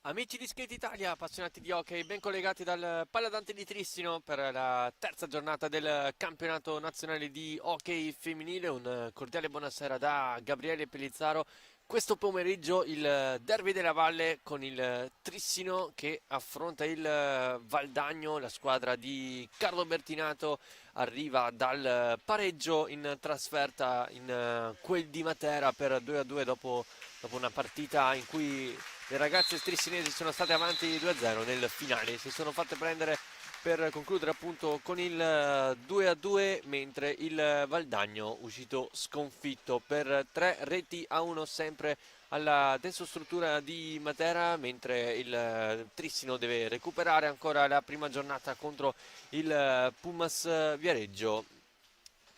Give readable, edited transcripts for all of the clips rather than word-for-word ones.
Amici di Skate Italia, appassionati di hockey, ben collegati dal Paladante di Trissino per la terza giornata del campionato nazionale di hockey femminile. Un cordiale buonasera da Gabriele Pellizzaro. Questo pomeriggio il derby della Valle con il Trissino che affronta il Valdagno. La squadra di Carlo Bertinato arriva dal pareggio in trasferta in quel di Matera per 2-2 dopo una partita in cui le ragazze strissinesi sono state avanti 2-0 nel finale, si sono fatte prendere per concludere appunto con il 2-2, mentre il Valdagno uscito sconfitto per 3-1 sempre alla tensostruttura di Matera, mentre il Trissino deve recuperare ancora la prima giornata contro il Pumas Viareggio,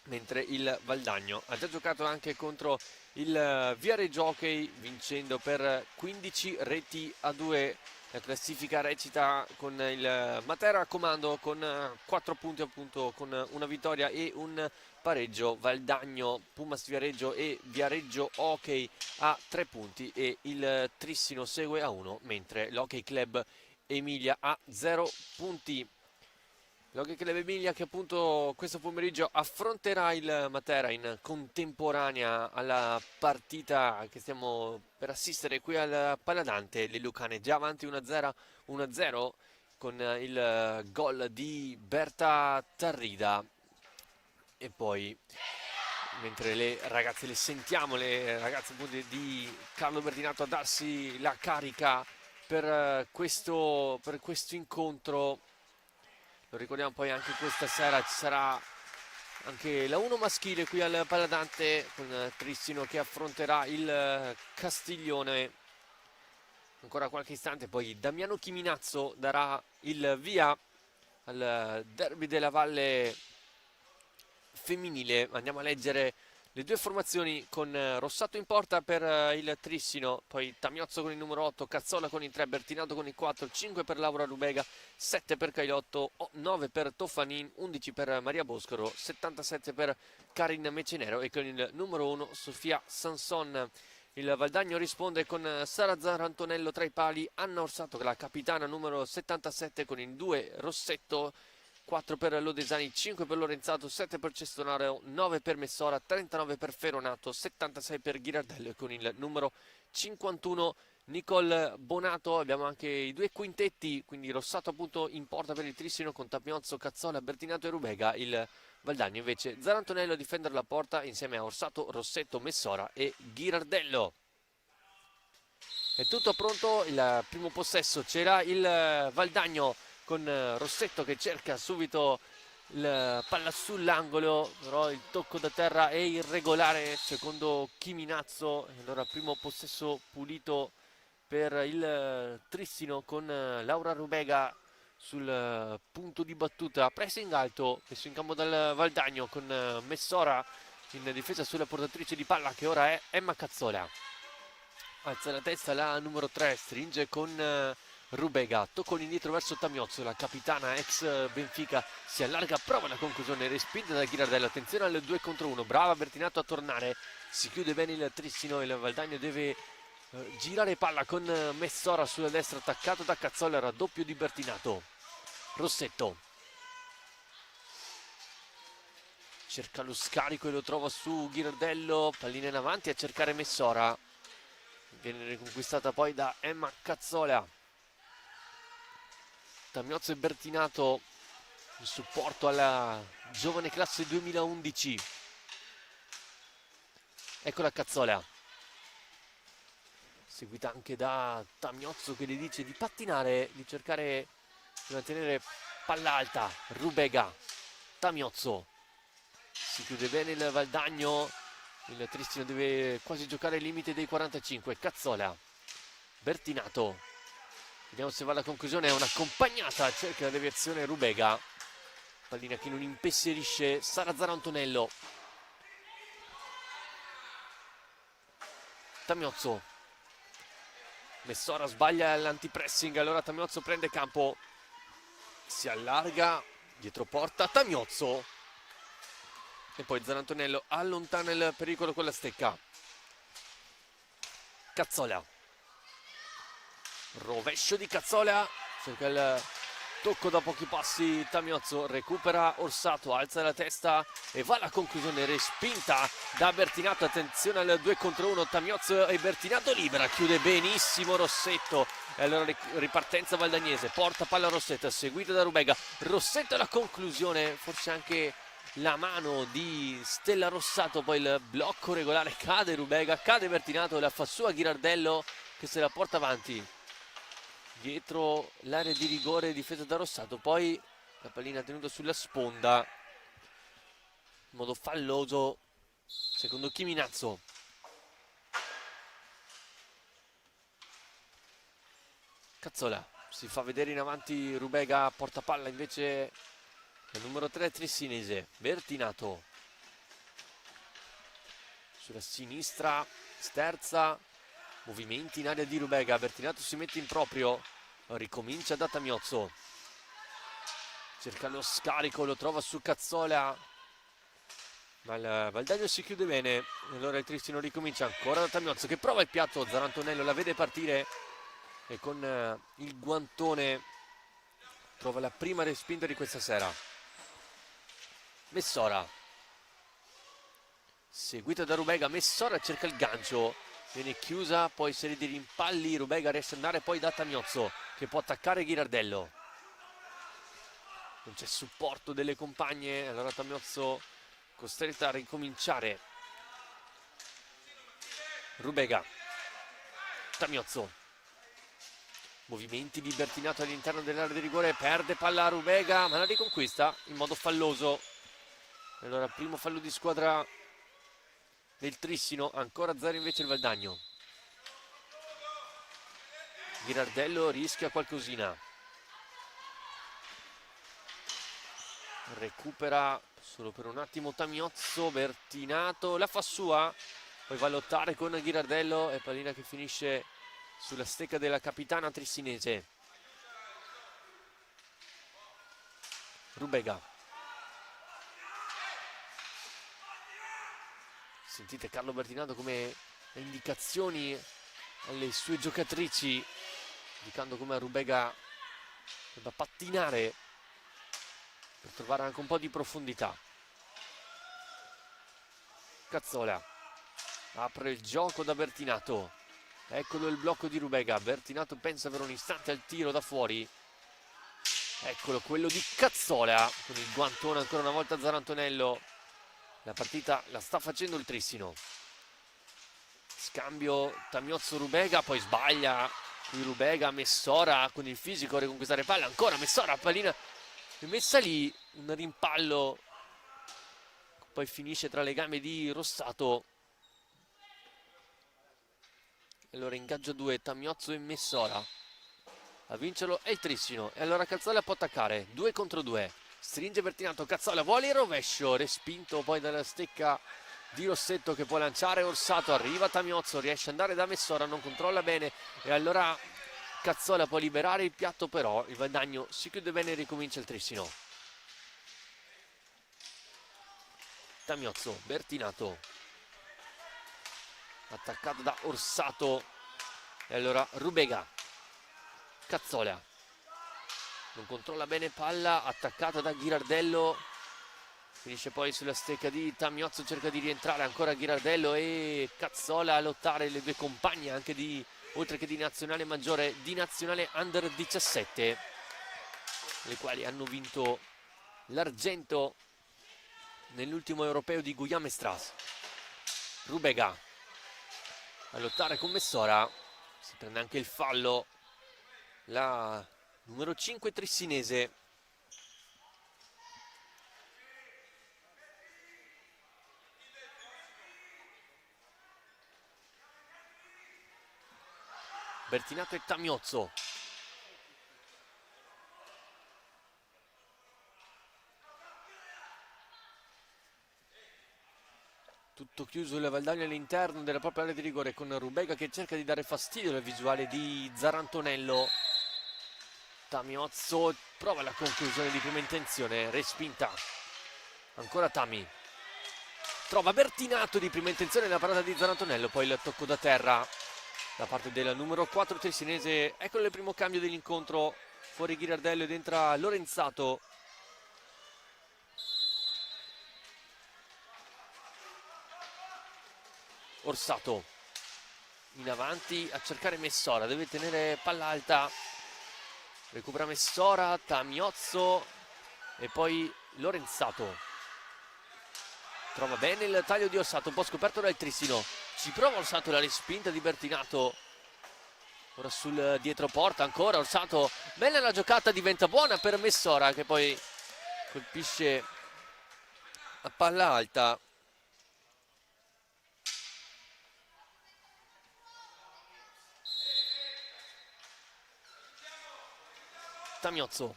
mentre il Valdagno ha già giocato anche contro il Viareggio Hockey vincendo per 15 reti a 2. La classifica recita con il Matera a comando con 4 punti appunto, con una vittoria e un pareggio. Valdagno, Pumas Viareggio e Viareggio Hockey a 3 punti e il Trissino segue a 1, mentre l'Hockey Club Emilia a 0 punti. L'Hockey Club Emilia che appunto questo pomeriggio affronterà il Matera in contemporanea alla partita che stiamo per assistere qui al Paladante. Le Lucane già avanti 1-0 con il gol di Berta Tarrida. E poi, mentre le sentiamo, le ragazze appunto di Carlo Bertinato a darsi la carica per questo incontro. Lo ricordiamo, poi anche questa sera ci sarà anche la 1 maschile qui al Paladante con Tristino che affronterà il Castiglione. Ancora qualche istante, poi Damiano Chiminazzo darà il via al derby della Valle femminile. Andiamo a leggere le due formazioni con Rossato in porta per il Trissino, poi Tamiozzo con il numero 8, Cazzola con il 3, Bertinato con il 4, 5 per Laura Rubega, 7 per Cailotto, 9 per Toffanin, 11 per Maria Boscoro, 77 per Karin Mecenero e con il numero 1 Sofia Sanson. Il Valdagno risponde con Sara Zarantonello tra i pali, Anna Orsato, la capitana numero 77 con il 2 Rossetto, 4 per Lodesani, 5 per Lorenzato, 7 per Cestonaro, 9 per Messora, 39 per Feronato, 76 per Ghirardello e con il numero 51 Nicole Bonato. Abbiamo anche i due quintetti, quindi Rossato appunto in porta per il Trissino con Tapiozzo, Cazzola, Bertinato e Rubega. Il Valdagno invece Zarantonello a difendere la porta insieme a Orsato, Rossetto, Messora e Ghirardello. È tutto pronto, il primo possesso c'era il Valdagno con Rossetto che cerca subito il palla sull'angolo, però il tocco da terra è irregolare secondo Chiminazzo. Allora primo possesso pulito per il Trissino con Laura Rubega sul punto di battuta, pressing alto messo in campo dal Valdagno con Messora in difesa sulla portatrice di palla che ora è Emma Cazzola. Alza la testa la numero 3, stringe con Rubega, tocco indietro verso Tamiozzo, la capitana ex Benfica si allarga, prova la conclusione, respinta da Ghirardello. Attenzione al 2 contro 1, brava Bertinato a tornare, si chiude bene il Trissino, il Valdagno deve girare palla con Messora sulla destra, attaccato da Cazzola, raddoppio di Bertinato. Rossetto cerca lo scarico e lo trova su Ghirardello, pallina in avanti a cercare Messora. Viene riconquistata poi da Emma Cazzola. Tamiozzo e Bertinato in supporto alla giovane classe 2011. Eccola Cazzola, seguita anche da Tamiozzo che gli dice di pattinare, di cercare di mantenere palla alta. Rubega, Tamiozzo, si chiude bene il Valdagno. Il Tristino deve quasi giocare al limite dei 45. Cazzola, Bertinato, vediamo se va alla conclusione, è un'accompagnata, cerca la deviazione Rubega, pallina che non impensierisce Sara Zarantonello. Tamiozzo, Messora sbaglia l'antipressing, allora Tamiozzo prende campo, si allarga, dietro porta, Tamiozzo e poi Zarantonello allontana il pericolo con la stecca. Cazzola, Rovescio di Cazzola, cerca il tocco da pochi passi. Tamiozzo recupera Orsato, alza la testa e va alla conclusione, respinta da Bertinato. Attenzione al 2 contro 1, Tamiozzo e Bertinato, libera, chiude benissimo Rossetto. E allora ripartenza valdagnese, porta palla a Rossetto, seguito da Rubega. Rossetto alla conclusione, forse anche la mano di Stella Rossato, poi il blocco regolare, cade Rubega, cade Bertinato e la fa sua Ghirardello che se la porta avanti dietro l'area di rigore difesa da Rossato. Poi la pallina tenuta sulla sponda in modo falloso secondo Chiminazzo. Cazzola si fa vedere in avanti, Rubega porta palla invece il numero 3 Trissinese. Bertinato sulla sinistra, sterza, movimenti in area di Rubega. Bertinato si mette in proprio, ricomincia da Tamiozzo, cerca lo scarico, lo trova su Cazzola, ma il Valdagno si chiude bene. E allora il Tristino ricomincia ancora da Tamiozzo che prova il piatto, Zarantonello la vede partire e con il guantone trova la prima respinta di questa sera. Messora seguita da Rubega, Messora cerca il gancio, viene chiusa, poi serie di rimpalli, Rubega riesce ad andare poi da Tamiozzo che può attaccare Ghirardello, non c'è supporto delle compagne, allora Tamiozzo costretta a ricominciare. Rubega, Tamiozzo, movimenti di Bertinato all'interno dell'area di rigore, perde palla a Rubega ma la riconquista in modo falloso. Allora primo fallo di squadra del Trissino, ancora 0 invece il Valdagno. Ghirardello rischia qualcosina, recupera solo per un attimo Tamiozzo, Bertinato la fa sua, poi va a lottare con Ghirardello e pallina che finisce sulla stecca della capitana trissinese. Rubega, sentite Carlo Bertinato come indicazioni alle sue giocatrici, indicando come Rubega debba pattinare per trovare anche un po' di profondità. Cazzola apre il gioco da Bertinato, eccolo il blocco di Rubega. Bertinato pensa per un istante al tiro da fuori, eccolo quello di Cazzola con il guantone ancora una volta Zarantonello. La partita la sta facendo il Trissino. Scambio Tamiozzo-Rubega, poi sbaglia qui Rubega, Messora con il fisico a riconquistare palla, ancora Messora, pallina messa lì, un rimpallo, poi finisce tra le gambe di Rossato. Allora ingaggio 2, Tamiozzo e Messora, a vincerlo è il Trissino e allora Cazzola può attaccare, 2 contro 2. Stringe Bertinato, Cazzola vuole il rovescio, respinto poi dalla stecca di Rossetto che può lanciare Orsato, arriva Tamiozzo, riesce ad andare da Messora, non controlla bene e allora Cazzola può liberare il piatto, però il Valdagno si chiude bene e ricomincia il Trissino. Tamiozzo, Bertinato, attaccato da Orsato e allora Rubega, Cazzola non controlla bene palla, attaccata da Ghirardello, finisce poi sulla stecca di Tamiozzo, cerca di rientrare ancora Ghirardello e Cazzola a lottare, le due compagne anche di, oltre che di nazionale maggiore, di nazionale under 17, le quali hanno vinto l'argento nell'ultimo europeo di Guillaume-Estras. Rubega a lottare con Messora, si prende anche il fallo la numero 5 trissinese. Bertinato e Tamiozzo. Tutto chiuso il Valdagno all'interno della propria area di rigore con Rubega che cerca di dare fastidio alla visuale di Zarantonello. Tamiozzo prova la conclusione di prima intenzione, respinta. Ancora Tami. Trova Bertinato di prima intenzione nella parata di Zarantonello, poi il tocco da terra da parte del numero 4 trisinese. Eccolo il primo cambio dell'incontro, fuori Ghirardello ed entra Lorenzato. Orsato in avanti a cercare Messora, deve tenere palla alta, recupera Messora, Tamiozzo e poi Lorenzato. Trova bene il taglio di Orsato, un po' scoperto dal Trissino, ci prova Orsato, la respinta di Bertinato, ora sul dietro porta ancora Orsato, bella la giocata, diventa buona per Messora che poi colpisce a palla alta. Tamiozzo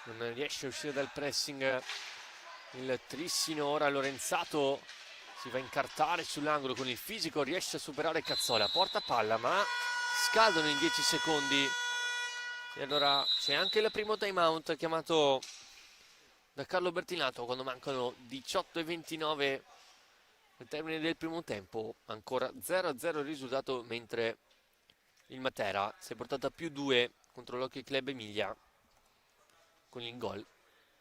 non riesce a uscire dal pressing il Trissino, ora Lorenzato si va a incartare sull'angolo con il fisico, riesce a superare Cazzola, porta palla ma scadono in 10 secondi e allora c'è anche il primo time out chiamato da Carlo Bertinato quando mancano 18:29 al termine del primo tempo. Ancora 0-0 il risultato, mentre il Matera si è portato a +2 contro l'Hockey Club Emilia con il gol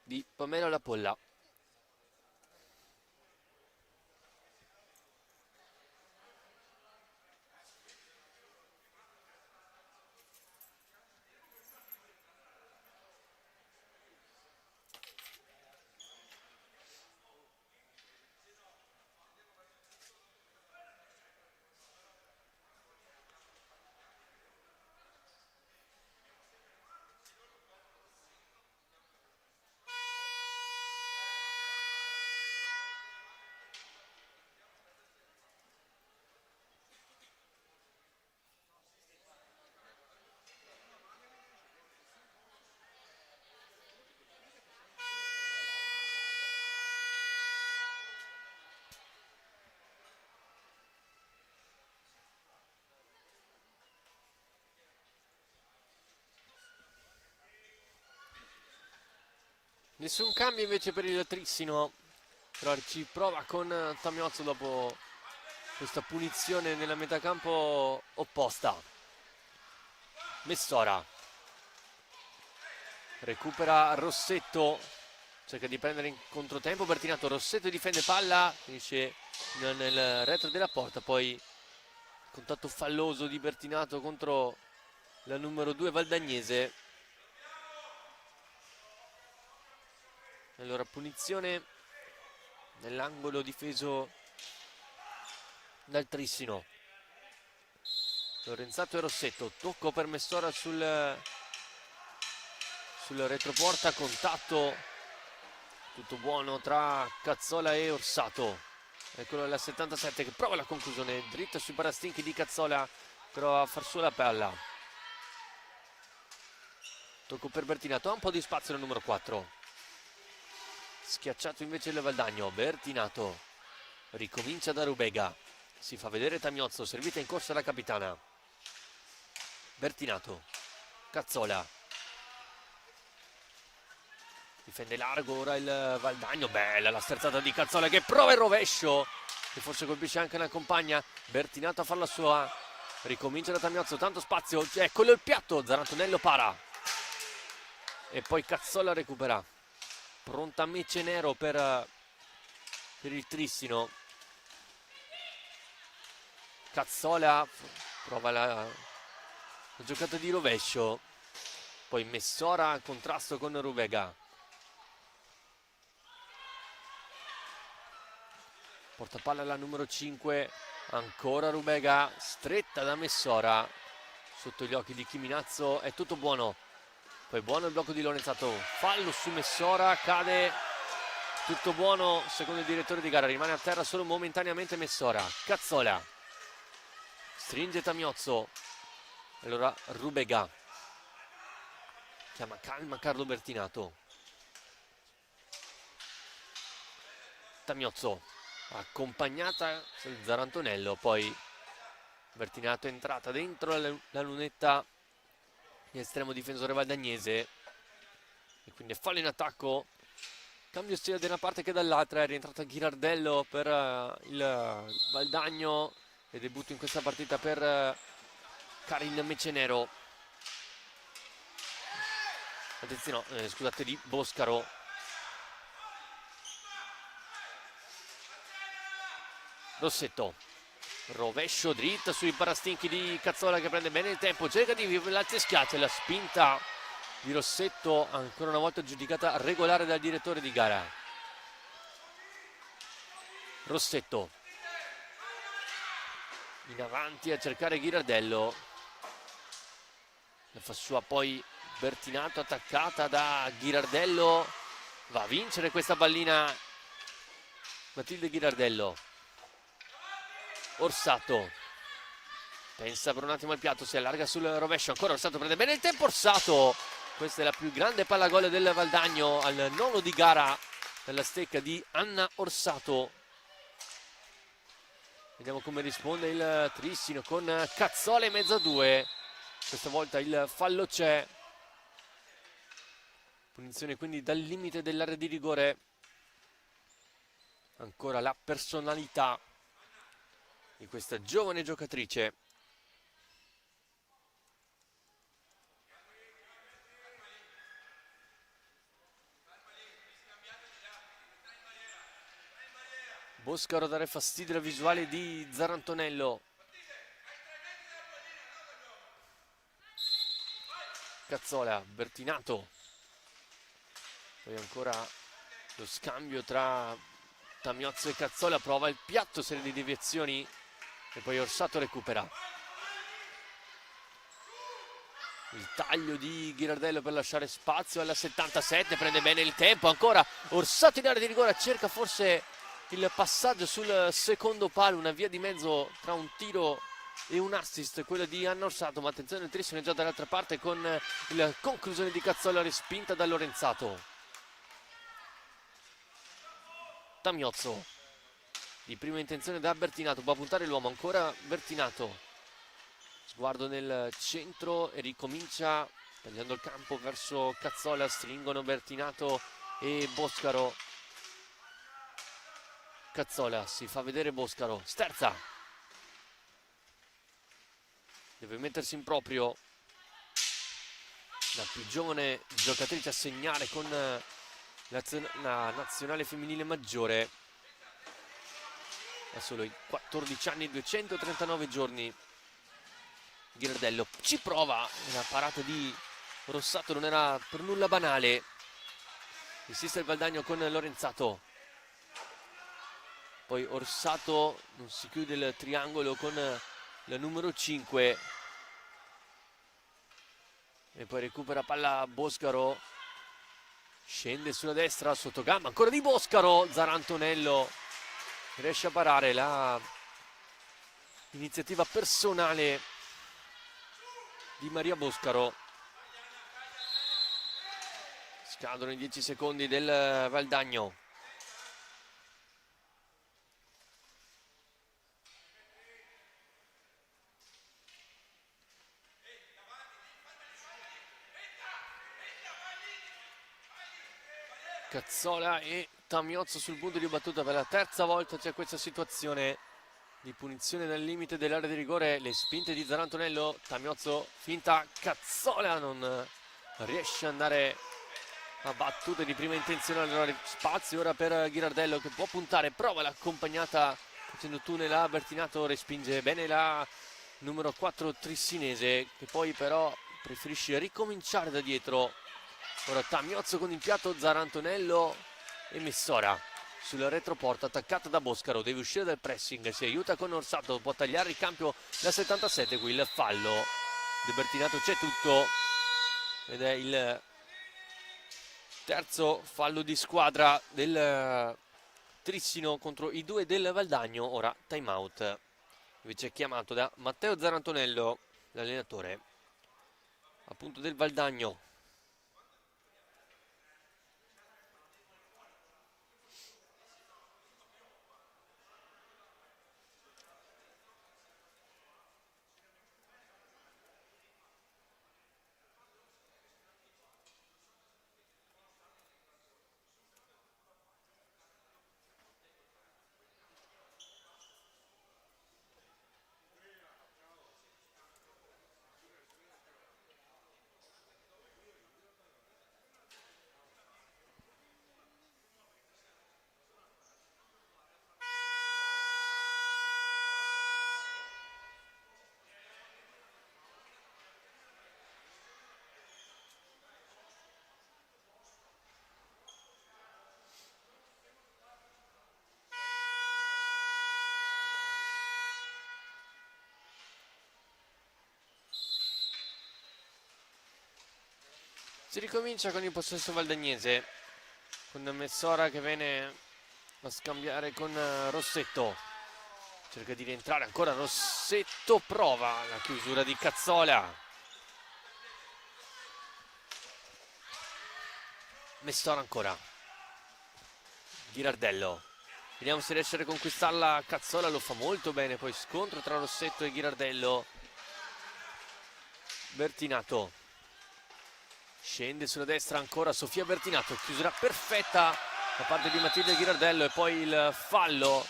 di Pamela Lapolla. Nessun cambio invece per il Trissino, però ci prova con Tamiozzo dopo questa punizione nella metacampo opposta. Messora recupera Rossetto, cerca di prendere in controtempo Bertinato, Rossetto difende palla, finisce nel retro della porta, poi contatto falloso di Bertinato contro la numero 2 Valdagnese. Allora punizione nell'angolo difeso dal Trissino. Lorenzato e Rossetto, tocco per Messora sul retroporta, contatto tutto buono tra Cazzola e Orsato. Eccolo alla 77 che prova la conclusione dritta sui parastinchi di Cazzola, però a far sua la palla. Tocco per Bertinato, ha un po' di spazio il numero 4. Schiacciato invece il Valdagno, Bertinato ricomincia da Rubega, si fa vedere Tamiozzo, servita in corsa la capitana. Bertinato, Cazzola difende largo, ora il Valdagno, bella la sterzata di Cazzola che prova il rovescio che forse colpisce anche una compagna. Bertinato a far la sua, ricomincia da Tamiozzo, tanto spazio, eccolo il piatto, Zarantonello para e poi Cazzola recupera. Pronta Mece Nero per il Trissino. Cazzola prova la giocata di rovescio, poi Messora a contrasto con Rubega, porta palla alla numero 5, ancora Rubega, stretta da Messora sotto gli occhi di Chiminazzo, è tutto buono. Poi buono il blocco di Lorenzato, fallo su Messora, cade, tutto buono secondo il direttore di gara, rimane a terra solo momentaneamente Messora. Cazzola stringe Tamiozzo, allora Rubega chiama calma Carlo Bertinato. Tamiozzo accompagnata sul Zarantonello, poi Bertinato è entrata dentro la lunetta di estremo difensore valdagnese e quindi fallo in attacco Cambio sia da una parte che dall'altra, è rientrato Ghirardello per il Valdagno e debutto in questa partita per Karin Mecenero. Attenzione, no, scusate, di Boscaro. Rossetto, rovescio dritto sui parastinchi di Cazzola che prende bene il tempo, cerca di l'alza e schiaccia, la spinta di Rossetto ancora una volta giudicata regolare dal direttore di gara. Rossetto in avanti a cercare Ghirardello, la fa sua poi Bertinato, attaccata da Ghirardello, va a vincere questa pallina Matilde Ghirardello. Orsato pensa per un attimo al piatto, si allarga sul rovescio, ancora Orsato prende bene il tempo. Orsato, questa è la più grande palla gol del Valdagno al nono di gara dalla stecca di Anna Orsato. Vediamo come risponde il Trissino con Cazzola in mezzo a due. Questa volta il fallo c'è, punizione quindi dal limite dell'area di rigore. Ancora la personalità di questa giovane giocatrice. Boscaro a dare fastidio alla visuale di Zarantonello. Cazzola, Bertinato. Poi ancora lo scambio tra Tamiozzo e Cazzola, prova il piatto, serie di deviazioni e poi Orsato recupera. Il taglio di Ghirardello per lasciare spazio alla 77, prende bene il tempo, ancora Orsato in area di rigore, cerca forse il passaggio sul secondo palo, una via di mezzo tra un tiro e un assist, quello di Anna Orsato, ma attenzione il Trissino è già dall'altra parte con la conclusione di Cazzola respinta da Lorenzato. Tamiozzo di prima intenzione da Bertinato, può puntare l'uomo, ancora Bertinato. Sguardo nel centro e ricomincia tagliando il campo verso Cazzola, stringono Bertinato e Boscaro. Cazzola, si fa vedere Boscaro, sterza. Deve mettersi in proprio la più giovane giocatrice a segnare con la nazionale femminile maggiore. Ha solo i 14 anni, 239 giorni. Ghirardello ci prova, la parata di Rossato non era per nulla banale. Insiste il Valdagno con Lorenzato, poi Orsato non si chiude il triangolo con la numero 5 e poi recupera palla Boscaro, scende sulla destra sotto gamba, ancora di Boscaro. Zarantonello riesce a parare la iniziativa personale di Maria Boscaro. Scadono i 10 secondi del Valdagno. Cazzola e Tamiozzo sul punto di battuta per la terza volta. C'è questa situazione di punizione nel limite dell'area di rigore, le spinte di Zarantonello, Tamiozzo finta, Cazzola non riesce ad andare a battute di prima intenzione, allora spazio ora per Ghirardello che può puntare, prova l'accompagnata facendo tunnel a Bertinato, respinge bene la numero 4 Trissinese che poi però preferisce ricominciare da dietro. Ora Tamiozzo con il piatto, Zarantonello e Messora sulla retroporta attaccata da Boscaro, deve uscire dal pressing, si aiuta con Orsato, può tagliare il cambio da 77, qui il fallo di Bertinato, c'è tutto ed è il terzo fallo di squadra del Trissino contro i due del Valdagno. Ora time out invece chiamato da Matteo Zarantonello, l'allenatore appunto del Valdagno. Si ricomincia con il possesso valdagnese, con Messora che viene a scambiare con Rossetto. Cerca di rientrare ancora Rossetto, prova la chiusura di Cazzola. Messora ancora. Ghirardello. Vediamo se riesce a riconquistarla Cazzola, lo fa molto bene. Poi scontro tra Rossetto e Ghirardello. Bertinato. Scende sulla destra ancora Sofia Bertinato. Chiusura perfetta da parte di Matilde Ghirardello. E poi il fallo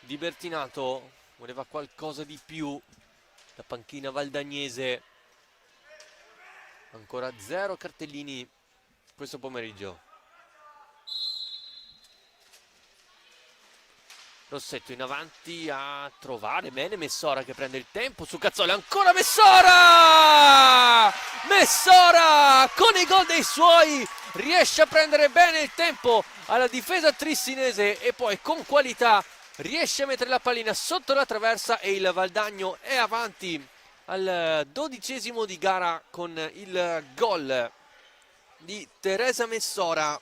di Bertinato. Voleva qualcosa di più. La panchina valdagnese. Ancora 0 cartellini questo pomeriggio. Rossetto in avanti a trovare bene Messora che prende il tempo su Cazzola. Ancora Messora! Messora con i gol dei suoi riesce a prendere bene il tempo alla difesa trissinese e poi con qualità riesce a mettere la pallina sotto la traversa e il Valdagno è avanti al 12° di gara con il gol di Teresa Messora.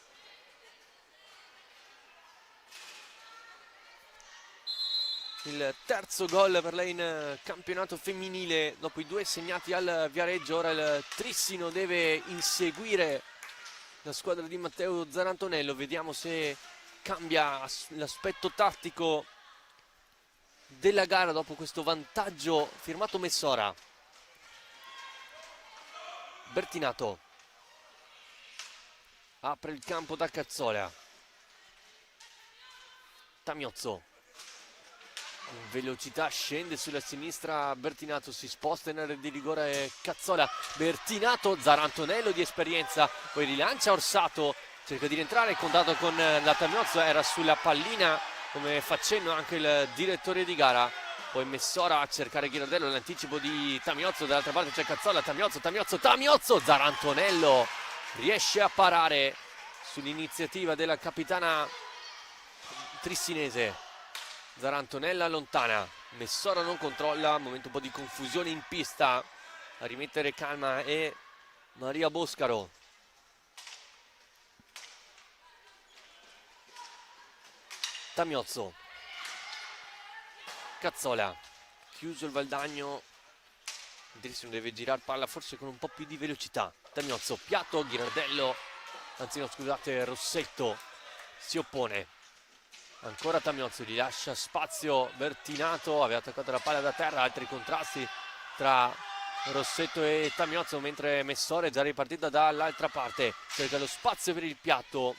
Il terzo gol per lei in campionato femminile dopo i 2 segnati al Viareggio. Ora il Trissino deve inseguire la squadra di Matteo Zarantonello. Vediamo se cambia l'aspetto tattico della gara dopo questo vantaggio firmato Messora. Bertinato apre il campo da Cazzola. Tamiozzo in velocità scende sulla sinistra Bertinato, si sposta in area di rigore Cazzola. Bertinato, Zarantonello di esperienza, poi rilancia Orsato, cerca di rientrare, contato con la Tamiozzo, era sulla pallina come facendo anche il direttore di gara. Poi Messora a cercare Ghirardello, l'anticipo di Tamiozzo, dall'altra parte c'è Cazzola, Tamiozzo, Zarantonello riesce a parare sull'iniziativa della capitana trissinese. Zarantonella allontana, Messora non controlla, momento un po' di confusione in pista, a rimettere calma è Maria Boscaro. Tamiozzo, Cazzola, chiuso il Valdagno, Trissino deve girare palla forse con un po' più di velocità. Tamiozzo, piatto, Ghirardello, anzi no scusate, Rossetto si oppone. Ancora Tamiozzo, gli lascia spazio Bertinato, aveva attaccato la palla da terra, altri contrasti tra Rossetto e Tamiozzo, mentre Messora è già ripartita dall'altra parte, cerca lo spazio per il piatto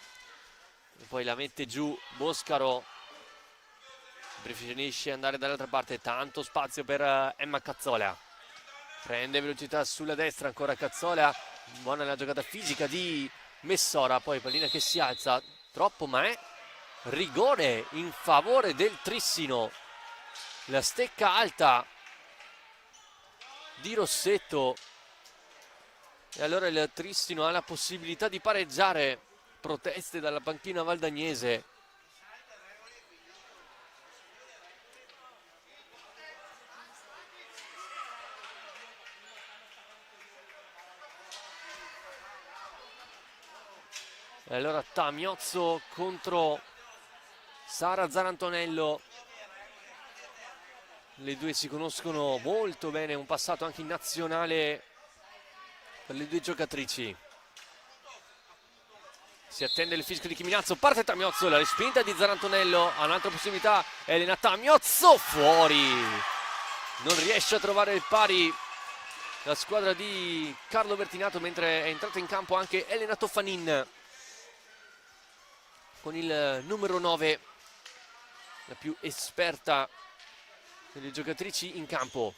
e poi la mette giù Boscaro, preferisce andare dall'altra parte, tanto spazio per Emma Cazzola, prende velocità sulla destra, ancora Cazzola, buona la giocata fisica di Messora, poi pallina che si alza troppo ma è rigore in favore del Trissino. La stecca alta di Rossetto e allora il Trissino ha la possibilità di pareggiare. Proteste dalla panchina valdagnese. E allora Tamiozzo contro Sara Zarantonello, le due si conoscono molto bene, un passato anche in nazionale per le due giocatrici. Si attende il fischio di Chiminazzo, parte Tamiozzo, la respinta di Zarantonello, ha un'altra possibilità, Elena Tamiozzo, fuori! Non riesce a trovare il pari la squadra di Carlo Bertinato, mentre è entrata in campo anche Elena Toffanin con il numero 9. La più esperta delle giocatrici in campo.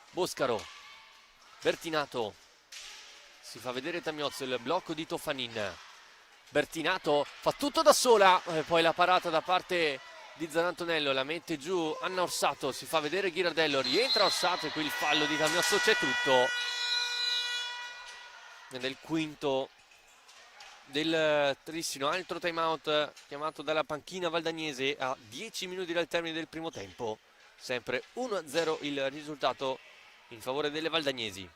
Boscaro, Bertinato, si fa vedere Tamiozzo, il blocco di Toffanin. Bertinato fa tutto da sola, poi la parata da parte di Zarantonello, la mette giù Anna Orsato, si fa vedere Ghirardello, rientra Orsato e qui il fallo di Tamiozzo, c'è tutto. Nel quinto del Trissino, altro time out chiamato dalla panchina valdagnese a 10 minuti dal termine del primo tempo, sempre 1-0 il risultato in favore delle valdagnesi.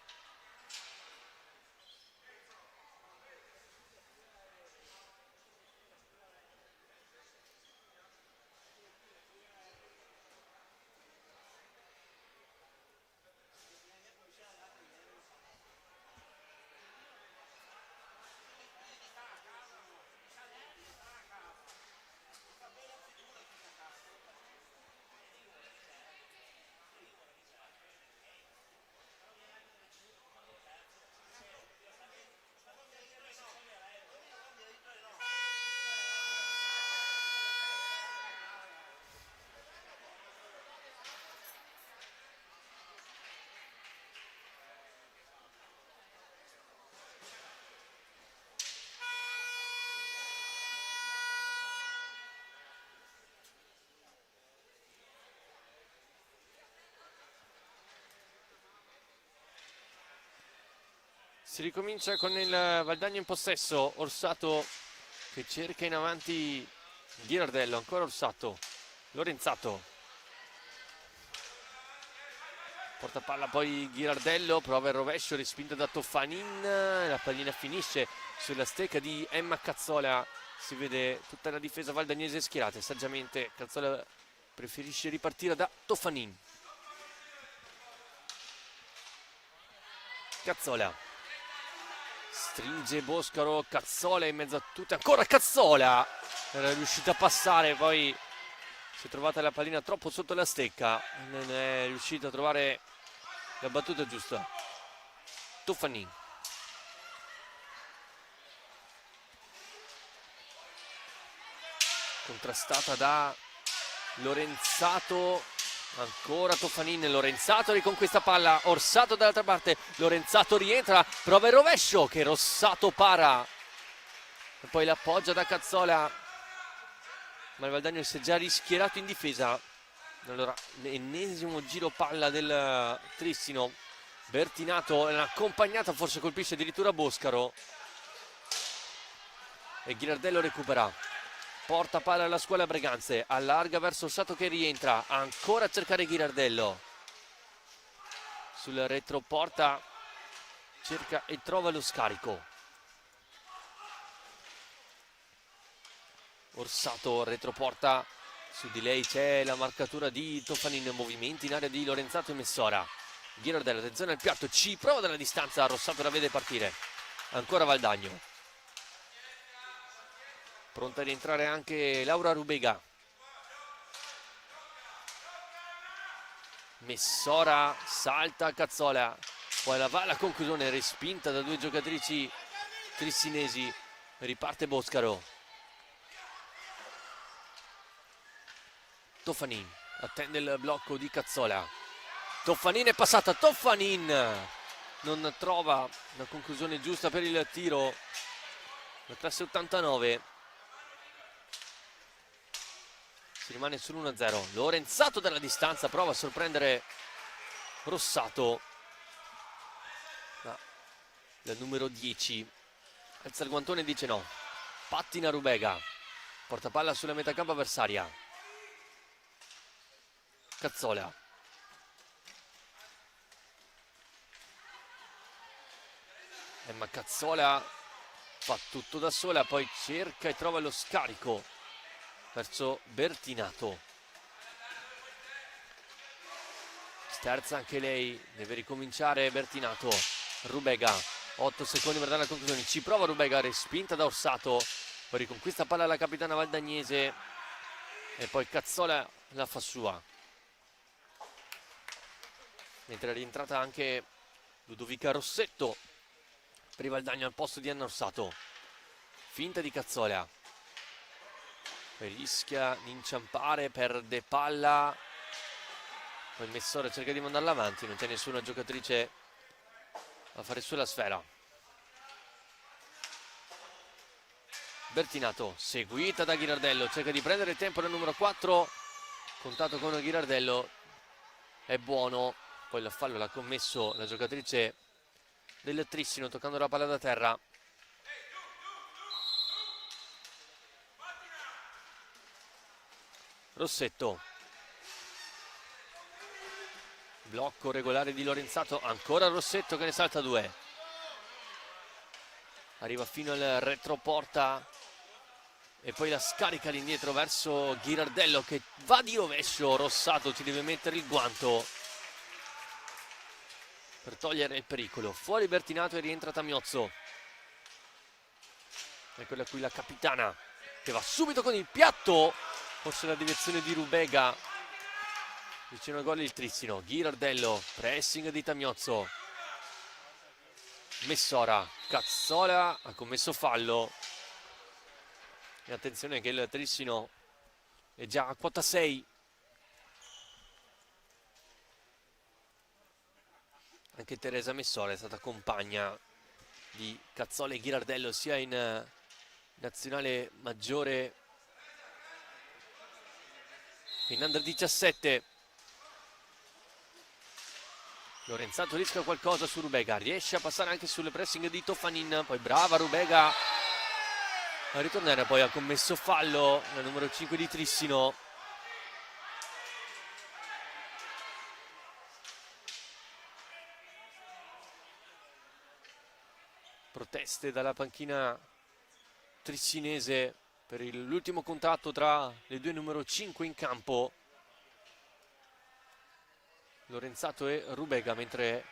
Si ricomincia con il Valdagno in possesso, Orsato che cerca in avanti Ghirardello, ancora Orsato, Lorenzato. Porta palla poi Ghirardello, prova il rovescio, respinto da Toffanin, la pallina finisce sulla stecca di Emma Cazzola. Si vede tutta la difesa valdagnese schierata, saggiamente Cazzola preferisce ripartire da Toffanin. Cazzola stringe Boscaro, Cazzola in mezzo a tutte, ancora Cazzola, era riuscita a passare, poi si è trovata la pallina troppo sotto la stecca, non è riuscito a trovare la battuta giusta. Toffanin. Contrastata da Lorenzato, ancora Toffanin, Lorenzato riconquista palla, Orsato dall'altra parte, Lorenzato rientra, prova il rovescio che Rossato para e poi l'appoggia da Cazzola, ma il Valdagno si è già rischierato in difesa. Allora, l'ennesimo giro palla del Trissino, Bertinato, accompagnata, forse colpisce addirittura Boscaro e Ghirardello recupera, porta palla alla scuola Breganze, allarga verso Orsato che rientra, ancora a cercare Ghirardello sul retroporta, cerca e trova lo scarico. Orsato retroporta, su di lei c'è la marcatura di Toffanin, movimenti in area di Lorenzato e Messora. Ghirardello, attenzione al piatto, ci prova dalla distanza, Rossato la vede partire, ancora Valdagno. Pronta a rientrare anche Laura Rubega. Messora salta Cazzola, poi la va alla conclusione, respinta da due giocatrici trissinesi. Riparte Boscaro. Toffanin attende il blocco di Cazzola. Toffanin è passata, Toffanin non trova la conclusione giusta per il tiro. La classe 89. Si rimane sull'1-0. Lorenzato dalla distanza prova a sorprendere Rossato, ma il numero 10 alza il guantone e dice no. Pattina Rubega, porta palla sulla metacampo avversaria. Cazzola, ma Cazzola fa tutto da sola, poi cerca e trova lo scarico verso Bertinato. Sterza anche lei, deve ricominciare Bertinato. Rubega, 8 secondi per dare la conclusione, ci prova Rubega, respinta da Orsato, poi riconquista palla la capitana valdagnese e poi Cazzola la fa sua, mentre è rientrata anche Ludovica Rossetto per il Valdagno al posto di Anna Orsato. Finta di Cazzola, rischia di inciampare, perde palla, poi il Messora cerca di mandarla avanti, non c'è nessuna giocatrice a fare su la sfera. Bertinato, seguita da Ghirardello, cerca di prendere il tempo del numero 4, contatto con Ghirardello, è buono, poi il fallo l'ha commesso la giocatrice del Trissino toccando la palla da terra. Rossetto, blocco regolare di Lorenzato, ancora Rossetto che ne salta due, arriva fino al retroporta e poi la scarica all'indietro verso Ghirardello che va di rovescio. Rossato ci deve mettere il guanto per togliere il pericolo. Fuori Bertinato e rientra Tamiozzo, eccola qui la capitana che va subito con il piatto, forse la direzione di Rubega, vicino al gol il Trissino. Ghirardello, pressing di Tamiozzo, Messora, Cazzola ha commesso fallo e attenzione che il Trissino è già a quota 6. Anche Teresa Messora è stata compagna di Cazzola e Ghirardello sia in nazionale maggiore che in under 17. Lorenzato rischia qualcosa su Rubega, riesce a passare anche sulle pressing di Toffanin, poi brava Rubega a ritornare, poi ha commesso fallo la numero 5 di Trissino. Proteste dalla panchina trissinese per l'ultimo contatto tra le due numero 5 in campo, Lorenzato e Rubega, mentre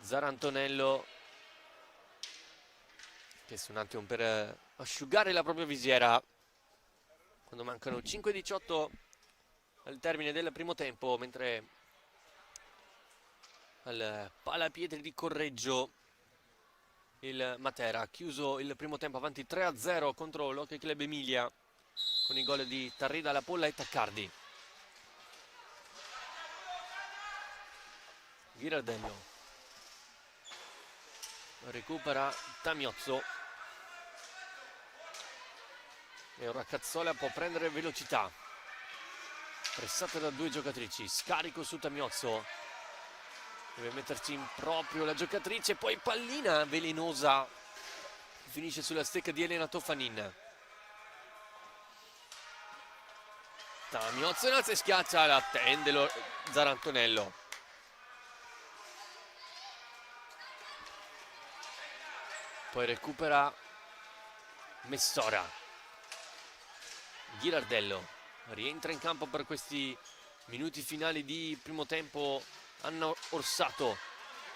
Zarantonello chiesto un attimo per asciugare la propria visiera quando mancano 5:18 al termine del primo tempo, mentre al Palapietri di Correggio il Matera ha chiuso il primo tempo avanti 3-0 contro l'Hockey Club Emilia con i gol di Tarrida, La Polla e Taccardi. Ghirardello recupera Tamiozzo e ora Cazzola può prendere velocità, pressata da due giocatrici, scarico su Tamiozzo, deve metterci in proprio la giocatrice, poi pallina velenosa, finisce sulla stecca di Elena Toffanin. Tamiozzo in alza e schiaccia, la attende Zarantonello. Poi recupera Messora. Ghirardello rientra in campo per questi minuti finali di primo tempo. Anna Orsato,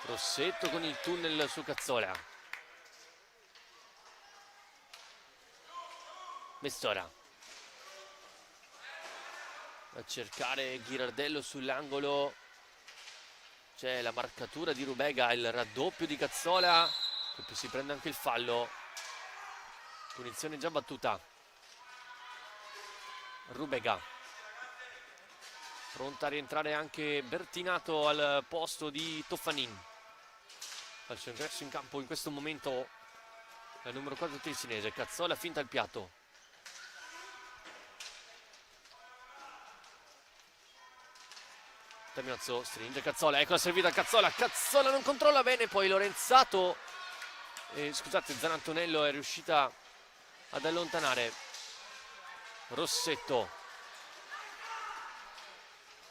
Rossetto con il tunnel su Cazzola. Messora a cercare Ghirardello sull'angolo, c'è la marcatura di Rubega, il raddoppio di Cazzola, che poi si prende anche il fallo, punizione già battuta. Rubega pronta a rientrare anche Bertinato al posto di Toffanin. Al suo ingresso in campo in questo momento la numero 4 trissinese. Cazzola finta il piatto, Tamiozzo stringe Cazzola, ecco la servita a Cazzola, Cazzola non controlla bene, poi Lorenzato scusate, Zarantonello è riuscita ad allontanare Rossetto.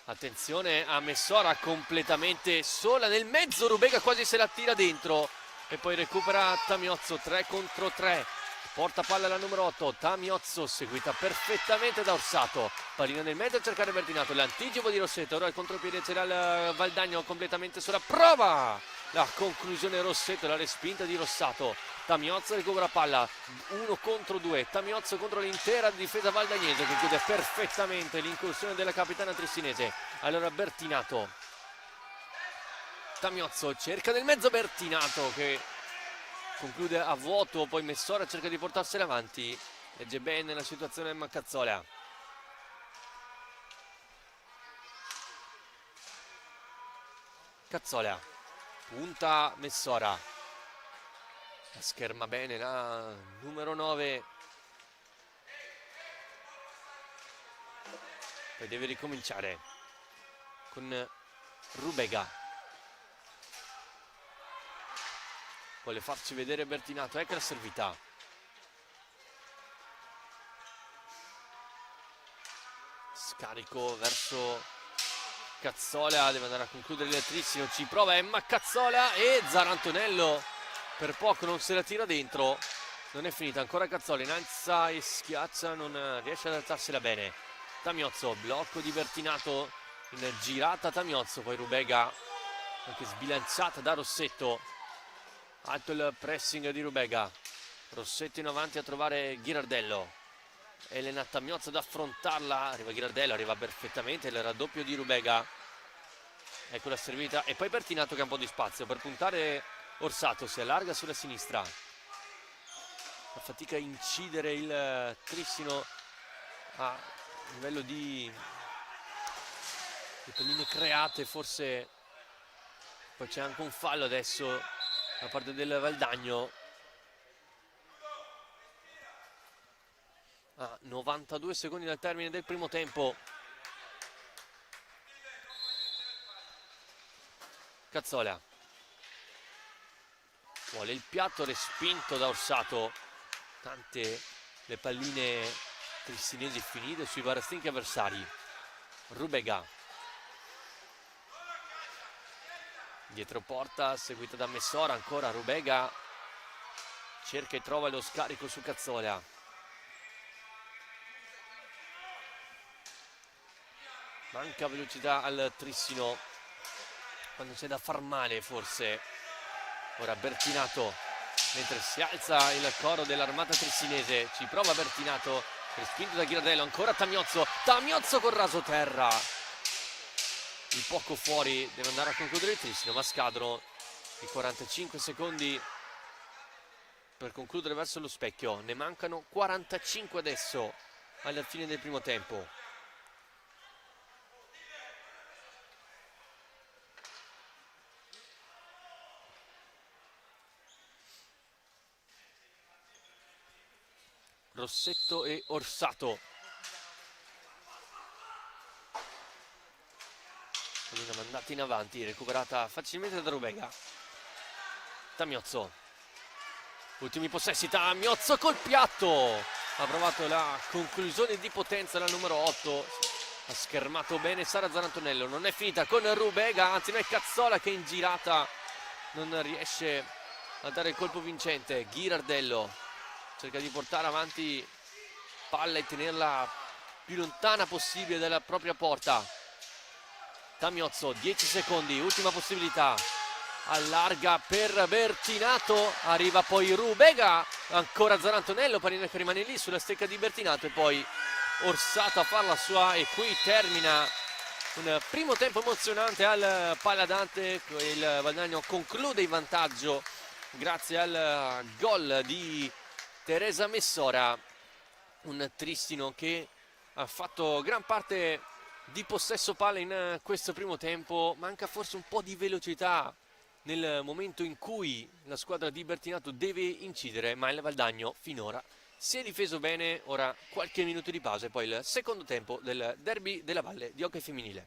Attenzione a Messora completamente sola nel mezzo, Rubega quasi se la tira dentro e poi recupera Tamiozzo, 3 contro 3, porta palla alla numero 8, Tamiozzo seguita perfettamente da Orsato, pallina nel mezzo a cercare Bertinato, l'anticipo di Rossetto, ora il contropiede c'era il Valdagno completamente sola, prova la conclusione Rossetto, la respinta di Rossato. Tamiozzo recupera palla, 1 contro 2, Tamiozzo contro l'intera difesa valdagnese che chiude perfettamente l'incursione della capitana trissinese. Allora Bertinato, Tamiozzo cerca nel mezzo, Bertinato che conclude a vuoto, poi Messora cerca di portarsela avanti, legge bene la situazione del Cazzola. Cazzola punta Messora, la scherma bene la numero 9, poi deve ricominciare con Rubega, vuole farci vedere Bertinato, ecco la servità, scarico verso Cazzola, deve andare a concludere il trissimo, ci prova Emma Cazzola e Zarantonello per poco non se la tira dentro, non è finita ancora Cazzola, in alza e schiaccia, non riesce ad alzarsela bene. Tamiozzo, blocco di Bertinato in girata Tamiozzo, poi Rubega anche sbilanciata da Rossetto, alto il pressing di Rubega, Rossetto in avanti a trovare Ghirardello, Elena Tamiozzo ad affrontarla, arriva Ghirardello, arriva perfettamente il raddoppio di Rubega, ecco la servita e poi Bertinato che ha un po' di spazio per puntare. Orsato si allarga sulla sinistra, fa fatica a incidere il Trissino a livello di palline create, forse poi c'è anche un fallo adesso da parte del Valdagno. 92 secondi dal termine del primo tempo. Cazzola vuole il piatto, respinto da Orsato. Tante le palline tristinesi finite sui barastinchi avversari. Rubega dietro porta, seguita da Messora. Ancora Rubega cerca e trova lo scarico su Cazzola. Manca velocità al Trissino quando c'è da far male, forse. Ora Bertinato, mentre si alza il coro dell'armata trissinese, ci prova Bertinato, respinto da Ghirardello. Ancora Tamiozzo col raso terra. Il poco fuori deve andare a concludere il Trissino, ma scadono i 45 secondi per concludere verso lo specchio. Ne mancano 45 adesso alla fine del primo tempo. Rossetto e Orsato. Una mandata in avanti, recuperata facilmente da Rubega. Tamiozzo. Ultimi possessi, Tamiozzo col piatto. Ha provato la conclusione di potenza la numero 8. Ha schermato bene Sara Zanantonello. Non è finita con Rubega, anzi non è Cazzola che in girata non riesce a dare il colpo vincente. Ghirardello cerca di portare avanti palla e tenerla più lontana possibile dalla propria porta. Tamiozzo, 10 secondi, ultima possibilità. Allarga per Bertinato, arriva poi Rubega, ancora Zanantonello, pallina che rimane lì sulla stecca di Bertinato e poi Orsato a far la sua, e qui termina un primo tempo emozionante al Paladante. Il Valdagno conclude il vantaggio grazie al gol di Teresa Messora. Un Tristino che ha fatto gran parte di possesso palla in questo primo tempo. Manca forse un po' di velocità nel momento in cui la squadra di Bertinato deve incidere, ma il Valdagno finora si è difeso bene. Ora qualche minuto di pausa e poi il secondo tempo del derby della Valle di hockey femminile.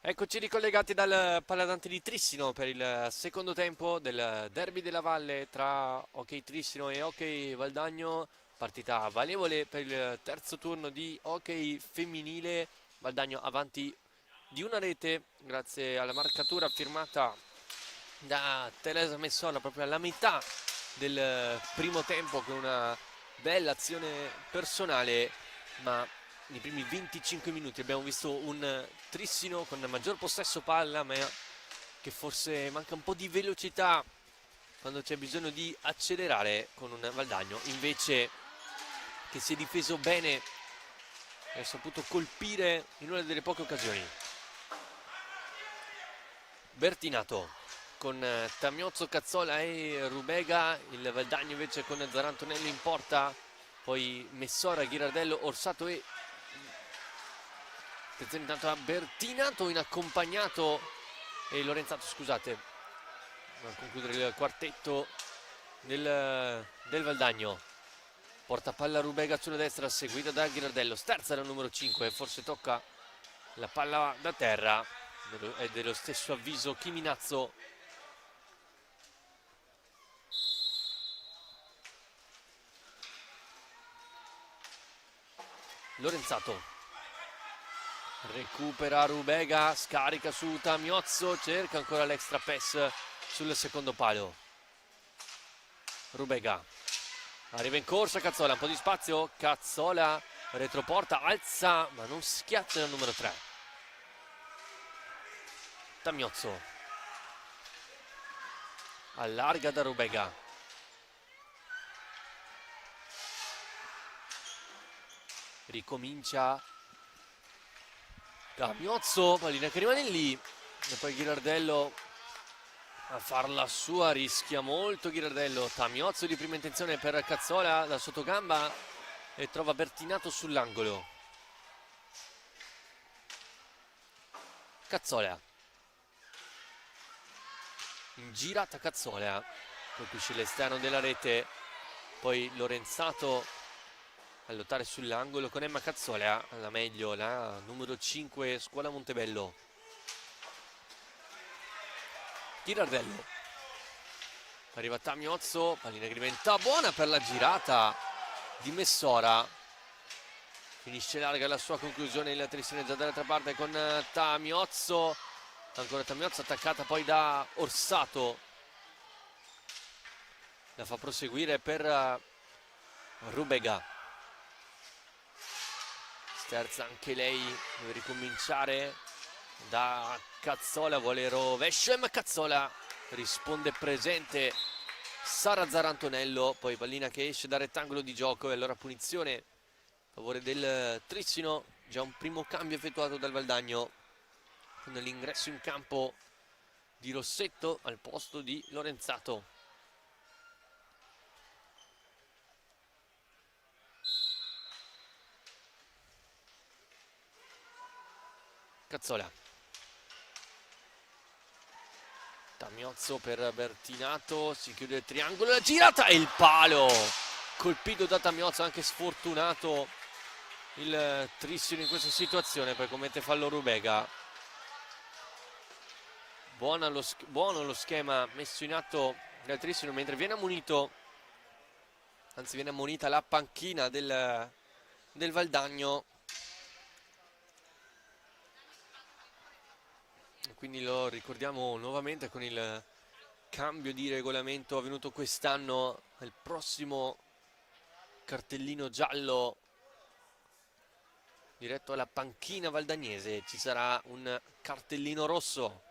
Eccoci ricollegati dal Paladante di Trissino per il secondo tempo del derby della Valle tra Hockey Trissino e Hockey Valdagno. Partita valevole per il terzo turno di Hockey femminile. Valdagno avanti di una rete grazie alla marcatura firmata da Teresa Messola proprio alla metà del primo tempo con una bella azione personale, ma nei primi 25 minuti abbiamo visto un Trissino con maggior possesso palla, ma che forse manca un po' di velocità quando c'è bisogno di accelerare, con un Valdagno invece che si è difeso bene e ha saputo colpire in una delle poche occasioni. Bertinato con Tamiozzo, Cazzola e Rubega, il Valdagno invece con Zarantonello in porta, poi Messora, Ghirardello, Orsato e attenzione intanto a Bertinato in accompagnato e Lorenzato, scusate, a concludere il quartetto del Valdagno. Porta palla Rubega sulla destra, seguita da Ghirardello, sterza la numero 5, forse tocca la palla da terra, è dello stesso avviso Chiminazzo. Lorenzato recupera Rubega, scarica su Tamiozzo, cerca ancora l'extra pass sul secondo palo. Rubega arriva in corsa, Cazzola, un po' di spazio, Cazzola retroporta, alza ma non schiaccia il numero 3. Tamiozzo allarga da Rubega, ricomincia Tamiozzo, pallina che rimane lì e poi Ghirardello a farla sua, rischia molto Ghirardello. Tamiozzo di prima intenzione per Cazzola da sottogamba e trova Bertinato sull'angolo. Cazzola in girata, Cazzola colpisce l'esterno della rete, poi Lorenzato a lottare sull'angolo con Emma Cazzola, alla meglio la numero 5 Scuola Montebello. Ghirardello, arriva Tamiozzo, pallina che diventa buona per la girata di Messora, finisce larga la sua conclusione, il Trissino già dall'altra parte con Tamiozzo, ancora Tamiozzo attaccata poi da Orsato, la fa proseguire per Rubega, sterza anche lei, deve ricominciare da Cazzola, vuole rovescio e Cazzola risponde presente Sara Zarantonello, poi pallina che esce dal rettangolo di gioco e allora punizione a favore del Trissino, già un primo cambio effettuato dal Valdagno con l'ingresso in campo di Rossetto al posto di Lorenzato. Cazzola, Tamiozzo per Bertinato, si chiude il triangolo, la girata e il palo colpito da Tamiozzo, anche sfortunato il Trissino in questa situazione, poi commette fallo Rubega. Buono lo schema messo in atto dal Trissino, mentre viene ammonito, anzi viene ammonita la panchina del Valdagno. Quindi lo ricordiamo nuovamente con il cambio di regolamento avvenuto quest'anno, il prossimo cartellino giallo diretto alla panchina valdagnese ci sarà un cartellino rosso.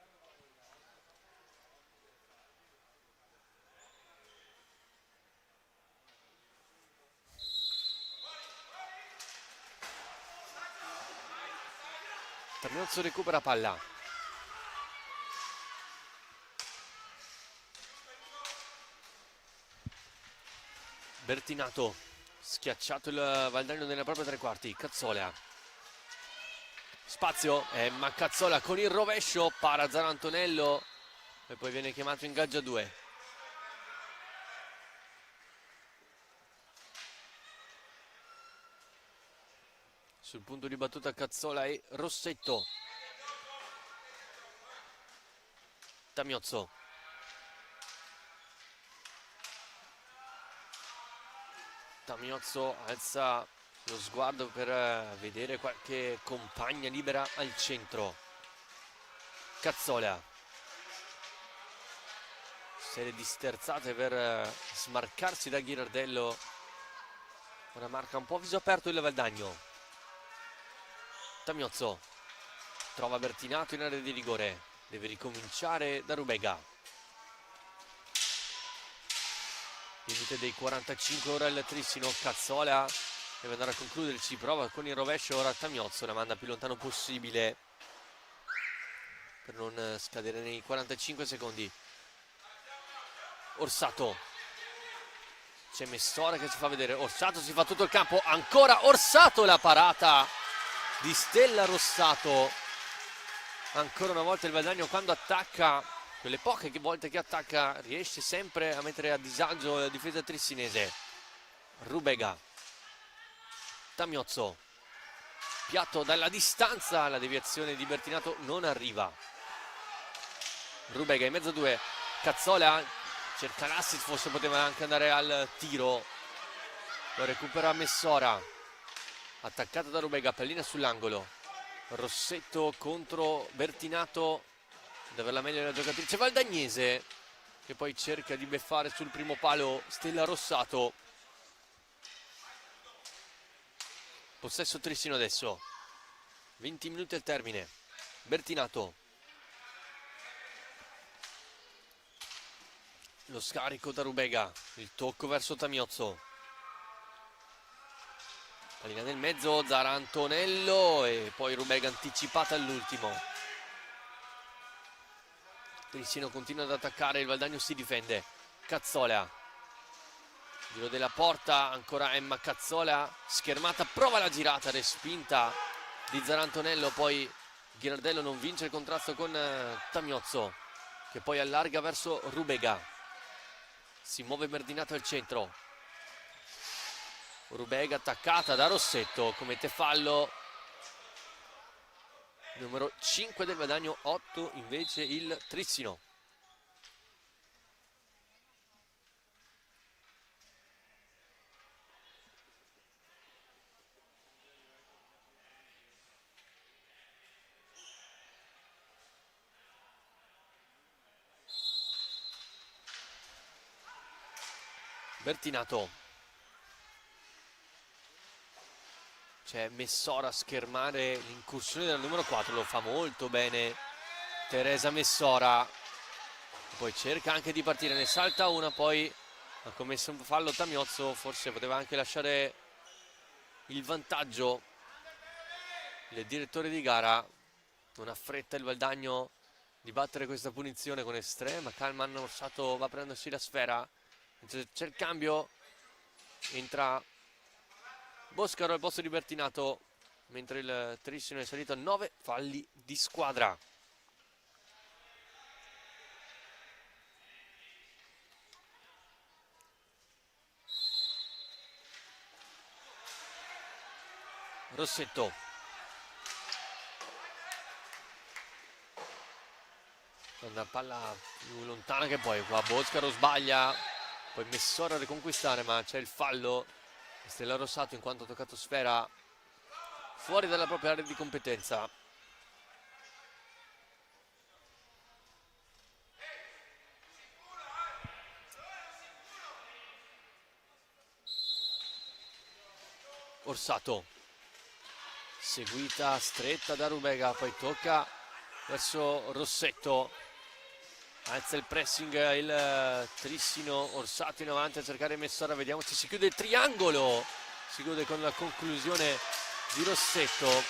Tamiozzo recupera palla. Bertinato, schiacciato il Valdagno nella propria tre quarti, Cazzola. Spazio, ma Cazzola con il rovescio, para Zarantonello e poi viene chiamato in gaggio a 2. Sul punto di battuta Cazzola e Rossetto. Tamiozzo. Tamiozzo alza lo sguardo per vedere qualche compagna libera al centro. Cazzola. Serie di sterzate per smarcarsi da Ghirardello. Ora marca un po' viso aperto il Valdagno. Tamiozzo trova Bertinato in area di rigore. Deve ricominciare da Rubega. Limite dei 45 ora il Trissino. Cazzola deve andare a concludere, ci prova con il rovescio. Ora Tamiozzo la manda più lontano possibile per non scadere nei 45 secondi. Orsato, c'è Messora che si fa vedere. Orsato si fa tutto il campo, ancora Orsato, la parata di Stella Rossato. Ancora una volta il Valdagno, quando attacca, quelle poche volte che attacca, riesce sempre a mettere a disagio la difesa trissinese. Rubega. Tamiozzo, piatto dalla distanza, la deviazione di Bertinato non arriva. Rubega in mezzo a due. Cazzola cerca l'assist, forse poteva anche andare al tiro. Lo recupera Messora. Attaccata da Rubega, pallina sull'angolo. Rossetto contro Bertinato. Deve averla meglio la giocatrice valdagnese, che poi cerca di beffare sul primo palo Stella Rossato. Possesso Trissino adesso. 20 minuti al termine. Bertinato. Lo scarico da Rubega. Il tocco verso Tamiozzo. Pallina nel mezzo, Zara Antonello e poi Rubega anticipata all'ultimo. Trissino continua ad attaccare, il Valdagno si difende. Cazzola. Giro della porta, ancora Emma Cazzola. Schermata, prova la girata, respinta di Zara Antonello. Poi Ghirardello non vince il contrasto con Tamiozzo, che poi allarga verso Rubega. Si muove Bertinato al centro. Rubega attaccata da Rossetto, commette fallo. Numero 5 del Valdagno, 8 invece il Trissino. Bertinato. C'è Messora a schermare l'incursione del numero 4, lo fa molto bene Teresa Messora. Poi cerca anche di partire, ne salta una, poi ha commesso un fallo Tamiozzo, forse poteva anche lasciare il vantaggio. Il direttore di gara non ha fretta il Valdagno di battere questa punizione con estrema calma. Orsato va a prendersi la sfera. C'è il cambio, entra Boscaro al posto di Bertinato, mentre il Trissino è salito a 9 falli di squadra. Rossetto. Una palla più lontana che poi qua Boscaro sbaglia, poi Messora a riconquistare, ma c'è il fallo. Stella Rossato in quanto ha toccato sfera fuori dalla propria area di competenza. Orsato, seguita stretta da Rubega, poi tocca verso Rossetto. Alza il pressing il Trissino. Orsato in avanti a cercare Messora, vediamo se si chiude il triangolo. Si chiude con la conclusione di Rossetto.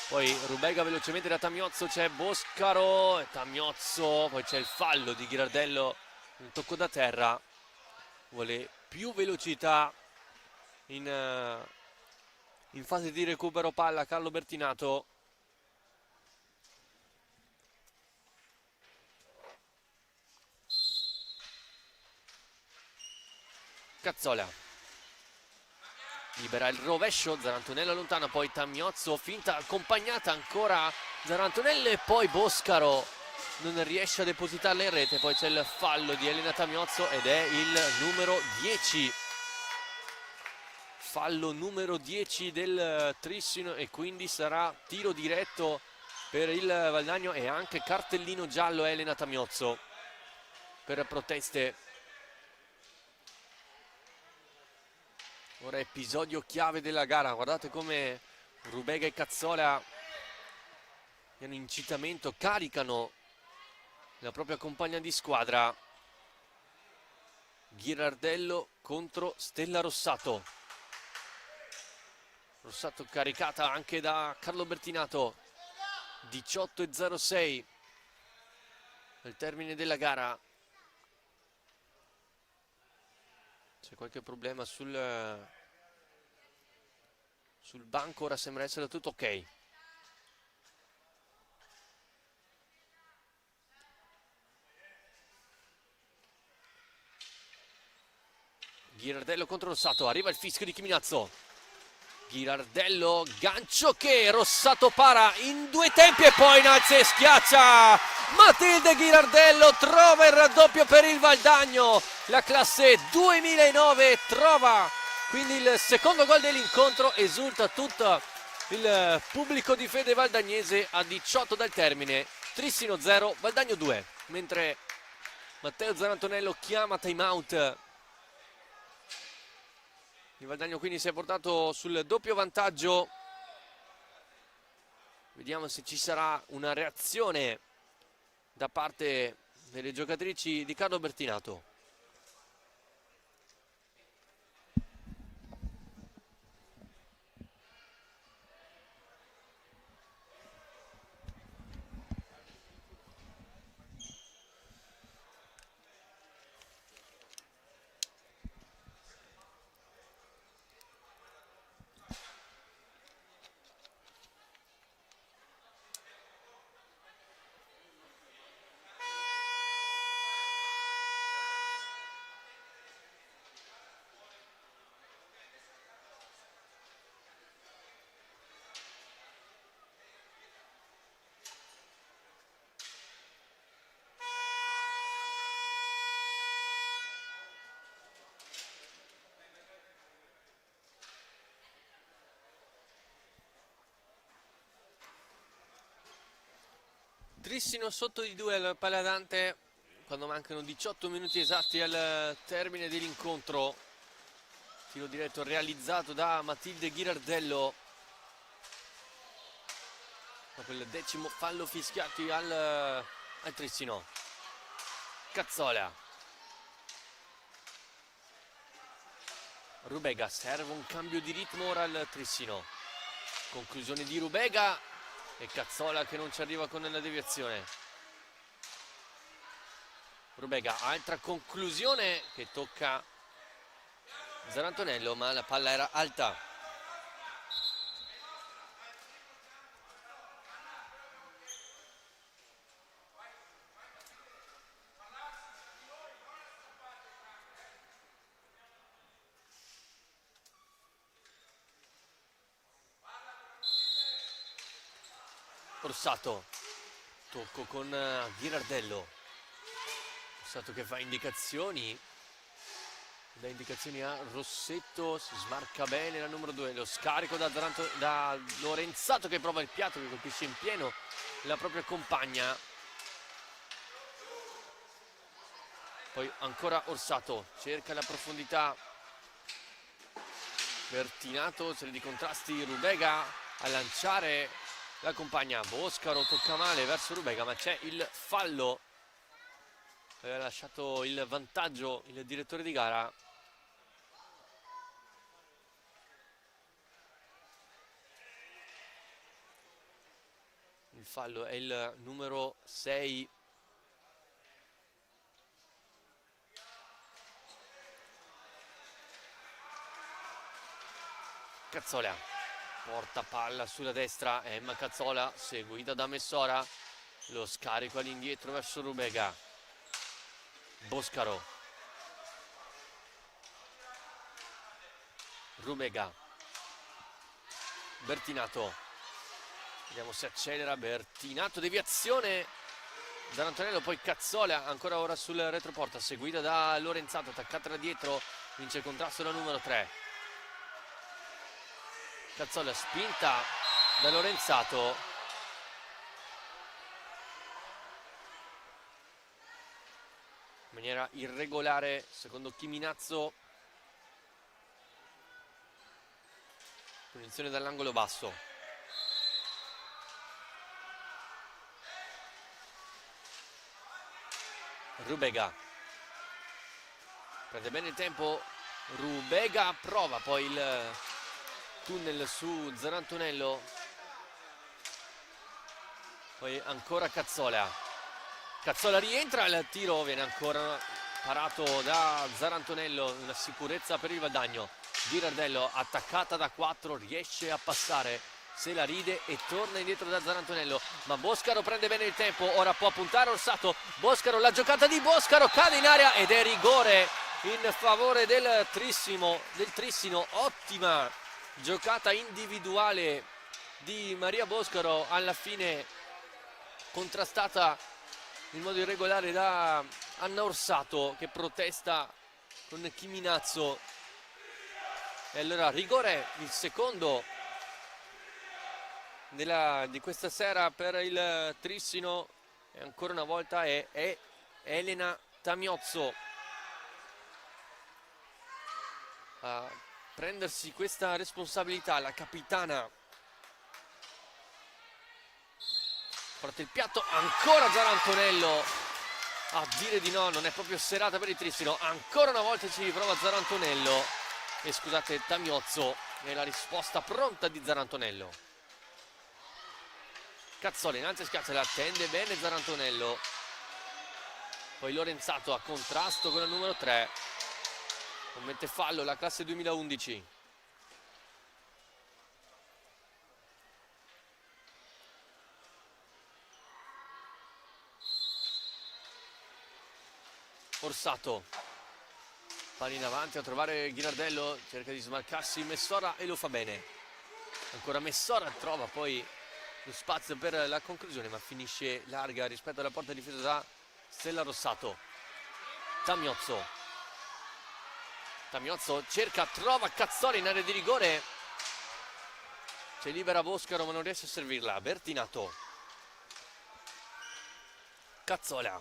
Poi Rubega velocemente da Tamiozzo, c'è Boscaro e Tamiozzo, poi c'è il fallo di Ghirardello, un tocco da terra. Vuole più velocità in fase di recupero palla Carlo Bertinato. Cazzola libera il rovescio, Zarantonello allontana, poi Tamiozzo, finta accompagnata ancora Zarantonello e poi Boscaro non riesce a depositarla in rete. Poi c'è il fallo di Elena Tamiozzo ed è il numero 10. Fallo numero 10 del Trissino e quindi sarà tiro diretto per il Valdagno e anche cartellino giallo a Elena Tamiozzo per proteste. Ora episodio chiave della gara, guardate come Rubega e Cazzola in incitamento caricano la propria compagna di squadra. Ghirardello contro Stella Rossato. Rossato caricata anche da Carlo Bertinato. 18:06 al termine della gara. C'è qualche problema sul banco, ora sembra essere tutto ok. Ghirardello contro Rossato, arriva il fischio di Chiminazzo. Ghirardello, gancio che Rossato para in due tempi e poi innalza e schiaccia. Matilde Ghirardello trova il raddoppio per il Valdagno. La classe 2009 trova quindi il secondo gol dell'incontro. Esulta tutto il pubblico di fede valdagnese a 18 dal termine. Trissino 0, Valdagno 2. Mentre Matteo Zarantonello chiama time out. Il Valdagno quindi si è portato sul doppio vantaggio. Vediamo se ci sarà una reazione da parte delle giocatrici di Carlo Bertinato. Trissino sotto di 2 al Paladante quando mancano 18 minuti esatti al termine dell'incontro. Tiro diretto realizzato da Matilde Ghirardello. Dopo il 10° fallo fischiati al Trissino. Cazzola. Rubega, serve un cambio di ritmo ora al Trissino. Conclusione di Rubega. E Cazzola che non ci arriva con la deviazione. Rubega, altra conclusione che tocca Zarantonello, ma la palla era alta. Rossato, tocco con Ghirardello. Rossato che fa indicazioni, dà indicazioni a Rossetto, si smarca bene la numero 2, lo scarico da Lorenzato che prova il piatto, che colpisce in pieno la propria compagna. Poi ancora Orsato, cerca la profondità. Bertinato, serie di contrasti, Rubega a lanciare la compagna. Boscaro tocca male verso Rubega, ma c'è il fallo. Aveva lasciato il vantaggio il direttore di gara. Il fallo è il numero 6. Cazzola porta palla sulla destra, Emma Cazzola seguita da Messora, lo scarico all'indietro verso Rubega. Boscaro, Rubega, Bertinato, vediamo se accelera Bertinato, deviazione Zarantonello, poi Cazzola ancora ora sul retroporta, seguita da Lorenzato, attaccata da dietro, vince il contrasto la numero 3. Cazzola spinta da Lorenzato, in maniera irregolare secondo Chiminazzo, punizione dall'angolo basso. Rubega prende bene il tempo, Rubega prova poi il tunnel su Zarantonello, poi ancora Cazzola rientra, il tiro viene ancora parato da Zarantonello, una sicurezza per il Valdagno. Girardello attaccata da 4, riesce a passare, se la ride e torna indietro da Zarantonello, ma Boscaro prende bene il tempo, ora può puntare Orsato. Boscaro, la giocata di Boscaro, cade in area ed è rigore in favore del Trissino. Ottima giocata individuale di Maria Boscaro, alla fine contrastata in modo irregolare da Anna Orsato, che protesta con Chiminazzo. E allora rigore, il secondo di questa sera per il Trissino, e ancora una volta è Elena Tamiozzo a prendersi questa responsabilità, la capitana. Parte il piatto, ancora Zarantonello a dire di no, non è proprio serata per il Trissino, ancora una volta ci riprova Zarantonello, e scusate, Tamiozzo, è la risposta pronta di Zarantonello. Cazzola innanzi schiaccia, la attende bene Zarantonello, poi Lorenzato a contrasto con il numero 3, commette fallo la classe 2011. Orsato, palla in avanti a trovare Girardello, cerca di smarcarsi Messora e lo fa bene. Ancora Messora trova poi lo spazio per la conclusione, ma finisce larga rispetto alla porta difesa da Stella Rossato. Tamiozzo cerca, trova Cazzola in area di rigore, c'è libera Boscaro ma non riesce a servirla. Bertinato, Cazzola,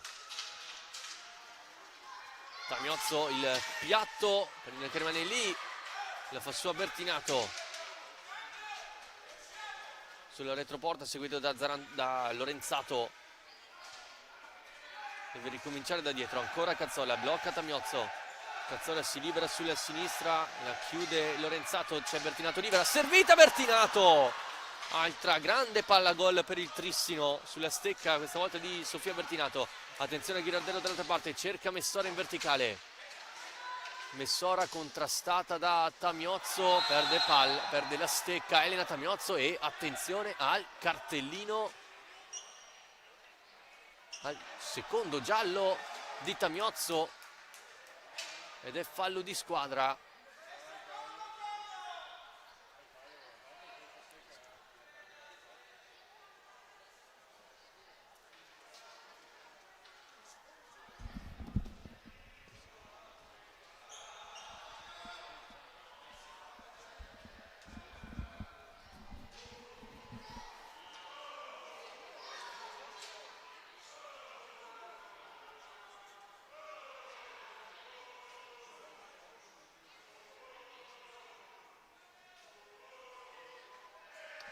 Tamiozzo, il piatto che rimane lì, la fa sua Bertinato sulla retroporta, seguito da Lorenzato. Deve ricominciare da dietro, ancora Cazzola, blocca Tamiozzo, Cazzola si libera sulla sinistra, la chiude Lorenzato, c'è Bertinato libera, servita Bertinato, altra grande palla gol per il Trissino sulla stecca, questa volta di Sofia Bertinato. Attenzione a Girardello dall'altra parte, cerca Messora in verticale, Messora contrastata da Tamiozzo, perde la stecca Elena Tamiozzo, e attenzione al cartellino, al secondo giallo di Tamiozzo, ed è fallo di squadra.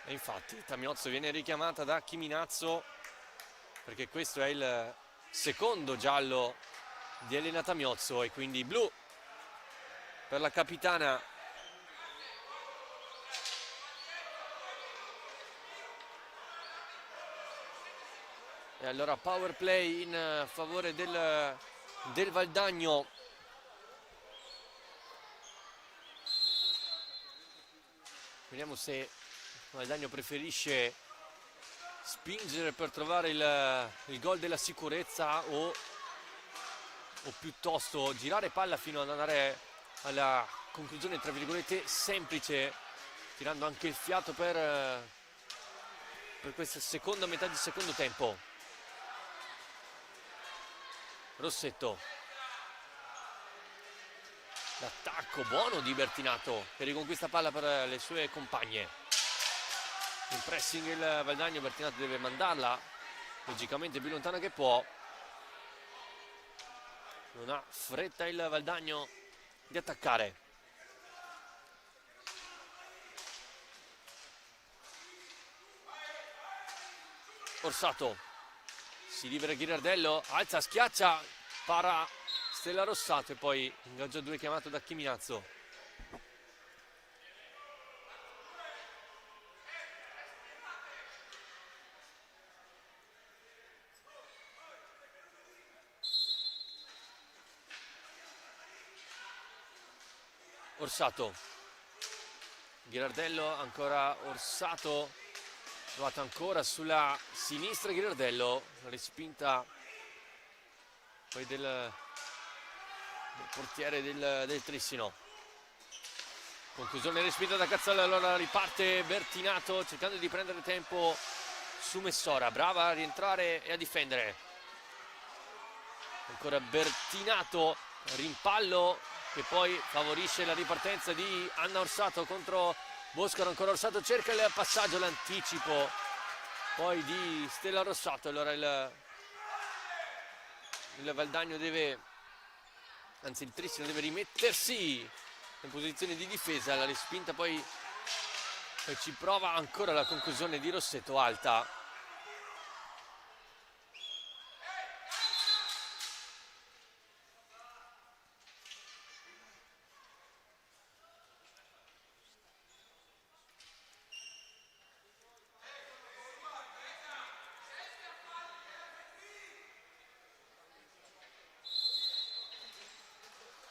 E infatti Tamiozzo viene richiamata da Chiminazzo, perché questo è il secondo giallo di Elena Tamiozzo, e quindi blu per la capitana. E allora power play in favore del Valdagno. Vediamo se Valdagno preferisce spingere per trovare il gol della sicurezza o piuttosto girare palla fino ad andare alla conclusione, tra virgolette, semplice, tirando anche il fiato per questa seconda metà di secondo tempo. Rossetto. L'attacco buono di Bertinato che riconquista palla per le sue compagne. In pressing il Valdagno, Bertinato deve mandarla logicamente più lontano che può. Non ha fretta il Valdagno di attaccare. Orsato, si libera Ghirardello, alza, schiaccia, para Stella Rossato e poi ingaggio 2 chiamato da Chiminazzo. Orsato, Ghirardello, ancora Orsato, provato ancora sulla sinistra Ghirardello, respinta poi del portiere del Trissino. Conclusione respinta da Cazzola, allora riparte Bertinato cercando di prendere tempo su Messora, brava a rientrare e a difendere. Ancora Bertinato, rimpallo che poi favorisce la ripartenza di Anna Orsato contro Boscaro. Ancora Orsato cerca il passaggio, l'anticipo poi di Stella Rossato. Allora il Valdagno deve, anzi il Trissino deve rimettersi in posizione di difesa. La respinta poi ci prova ancora la conclusione di Rossetto, alta.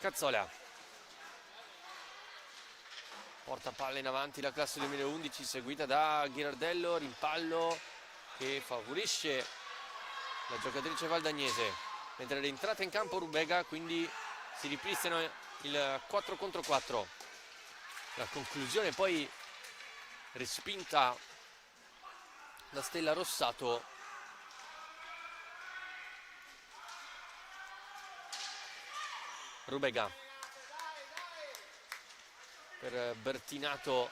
Cazzola porta palla in avanti la classe 2011 seguita da Ghirardello, rimpallo che favorisce la giocatrice valdagnese, mentre è entrata in campo Rubega, quindi si ripristina il 4 contro 4. La conclusione poi respinta da Stella Rossato. Rubega per Bertinato,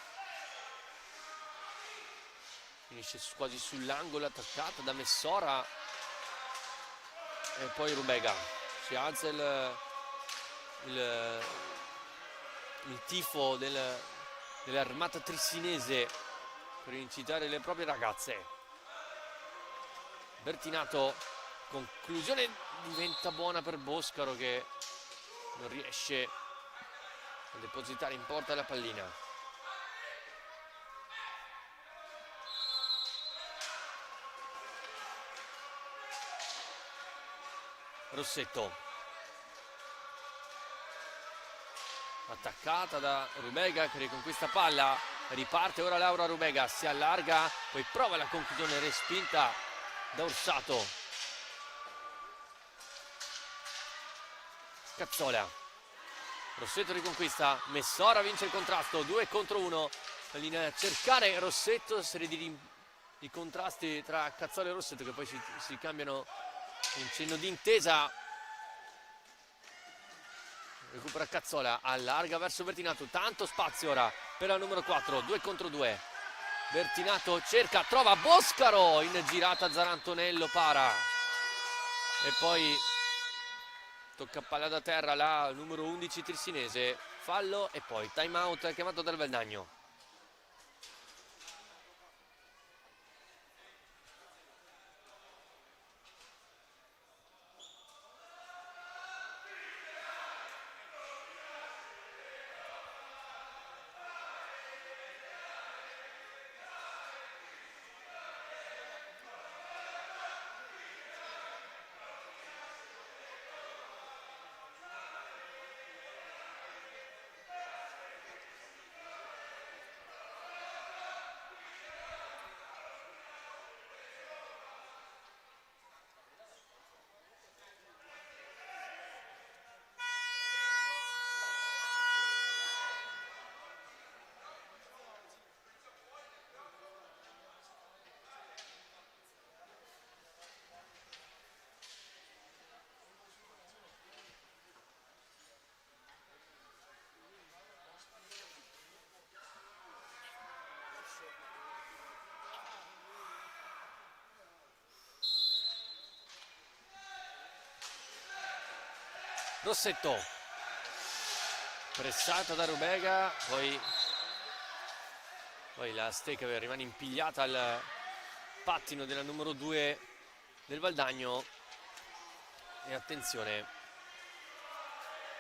finisce quasi sull'angolo, attaccata da Messora e poi Rubega. Si alza il tifo dell'armata trissinese per incitare le proprie ragazze. Bertinato, conclusione diventa buona per Boscaro che non riesce a depositare in porta la pallina. Rossetto, attaccata da Rubega che riconquista palla, riparte ora Laura Rubega, si allarga, poi prova la conclusione respinta da Orsato. Cazzola, Rossetto riconquista, Messora vince il contrasto, 2 contro 1, a cercare Rossetto, serie di contrasti tra Cazzola e Rossetto che poi si cambiano in cenno di intesa. Recupera Cazzola, allarga verso Bertinato, tanto spazio ora per la numero 4, 2 contro 2. Bertinato cerca, trova Boscaro, in girata Zarantonello, para. E poi tocca palla da terra la numero 11 trissinese, fallo e poi time out chiamato dal Valdagno. Rossetto, pressato da Rubega, poi la stecca rimane impigliata al pattino della numero 2 del Valdagno. E attenzione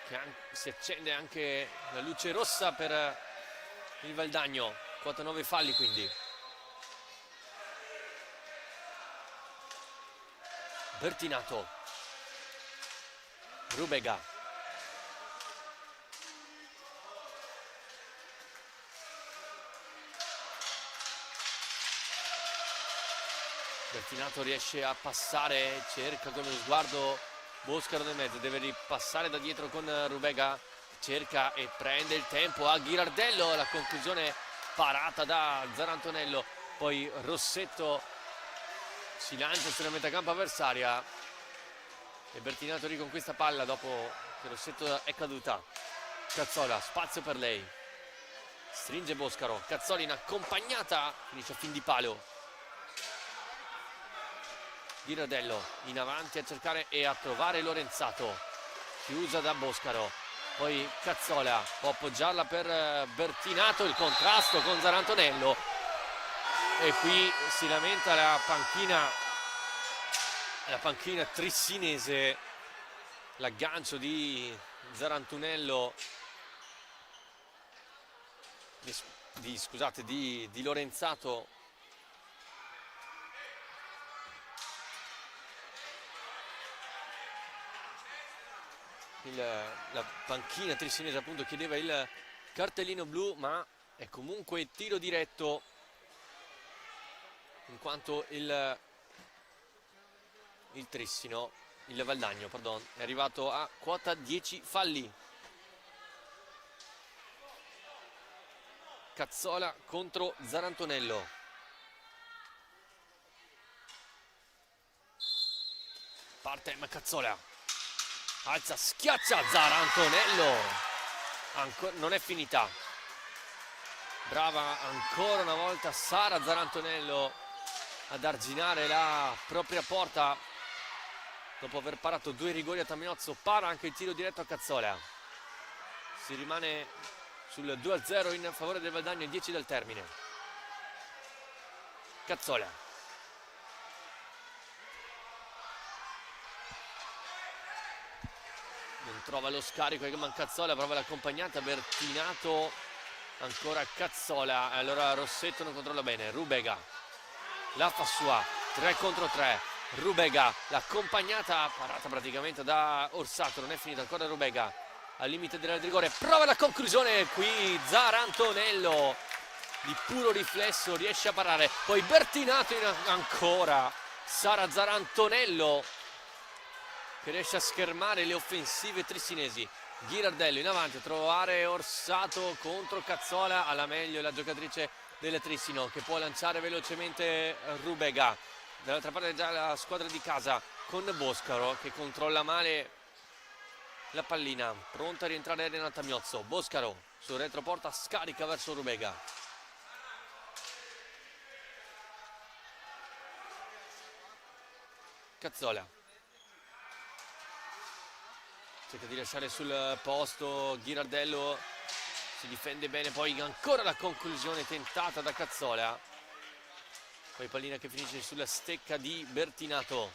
che si accende anche la luce rossa per il Valdagno, quota 9 falli quindi. Bertinato, Rubega, Bertinato riesce a passare, cerca con lo sguardo Boscaro nel mezzo, deve ripassare da dietro con Rubega, cerca e prende il tempo a Ghirardello, la conclusione parata da Zarantonello, poi Rossetto si lancia sulla metacampo avversaria e Bertinato riconquista palla dopo che Rossetto è caduta. Cazzola, spazio per lei, stringe Boscaro, Cazzola in accompagnata, finisce a fin di palo. Ghirardello in avanti a cercare e a trovare Lorenzato, chiusa da Boscaro, poi Cazzola può appoggiarla per Bertinato, il contrasto con Zarantonello e qui si lamenta la panchina trissinese, l'aggancio di Zarantonello di Lorenzato. La panchina trissinese appunto chiedeva il cartellino blu, ma è comunque tiro diretto in quanto il Valdagno, pardon, è arrivato a quota 10 falli. Cazzola contro Zarantonello. Parte Cazzola. Alza, schiaccia Zarantonello, non è finita, brava ancora una volta Sara Zarantonello ad arginare la propria porta dopo aver parato 2 rigori a Tamiozzo. Para anche il tiro diretto a Cazzola, si rimane sul 2-0 in favore del Valdagno, 10 dal termine. Cazzola, non trova lo scarico e Cazzola prova l'accompagnata, Bertinato, ancora Cazzola, allora Rossetto non controlla bene, Rubega la fa sua, 3 contro 3, Rubega l'accompagnata, parata praticamente da Orsato, non è finita ancora Rubega al limite della rigore, prova la conclusione qui Zarantonello di puro riflesso riesce a parare, poi Bertinato ancora Sara Zarantonello che riesce a schermare le offensive trissinesi. Ghirardello in avanti a trovare Orsato contro Cazzola, alla meglio la giocatrice del Trissino che può lanciare velocemente Rubega. Dall'altra parte già la squadra di casa con Boscaro che controlla male la pallina, pronta a rientrare Elena Tamiozzo. Boscaro sul retroporta, scarica verso Rubega. Cazzola cerca di lasciare sul posto Ghirardello, si difende bene, poi ancora la conclusione tentata da Cazzola, poi pallina che finisce sulla stecca di Bertinato,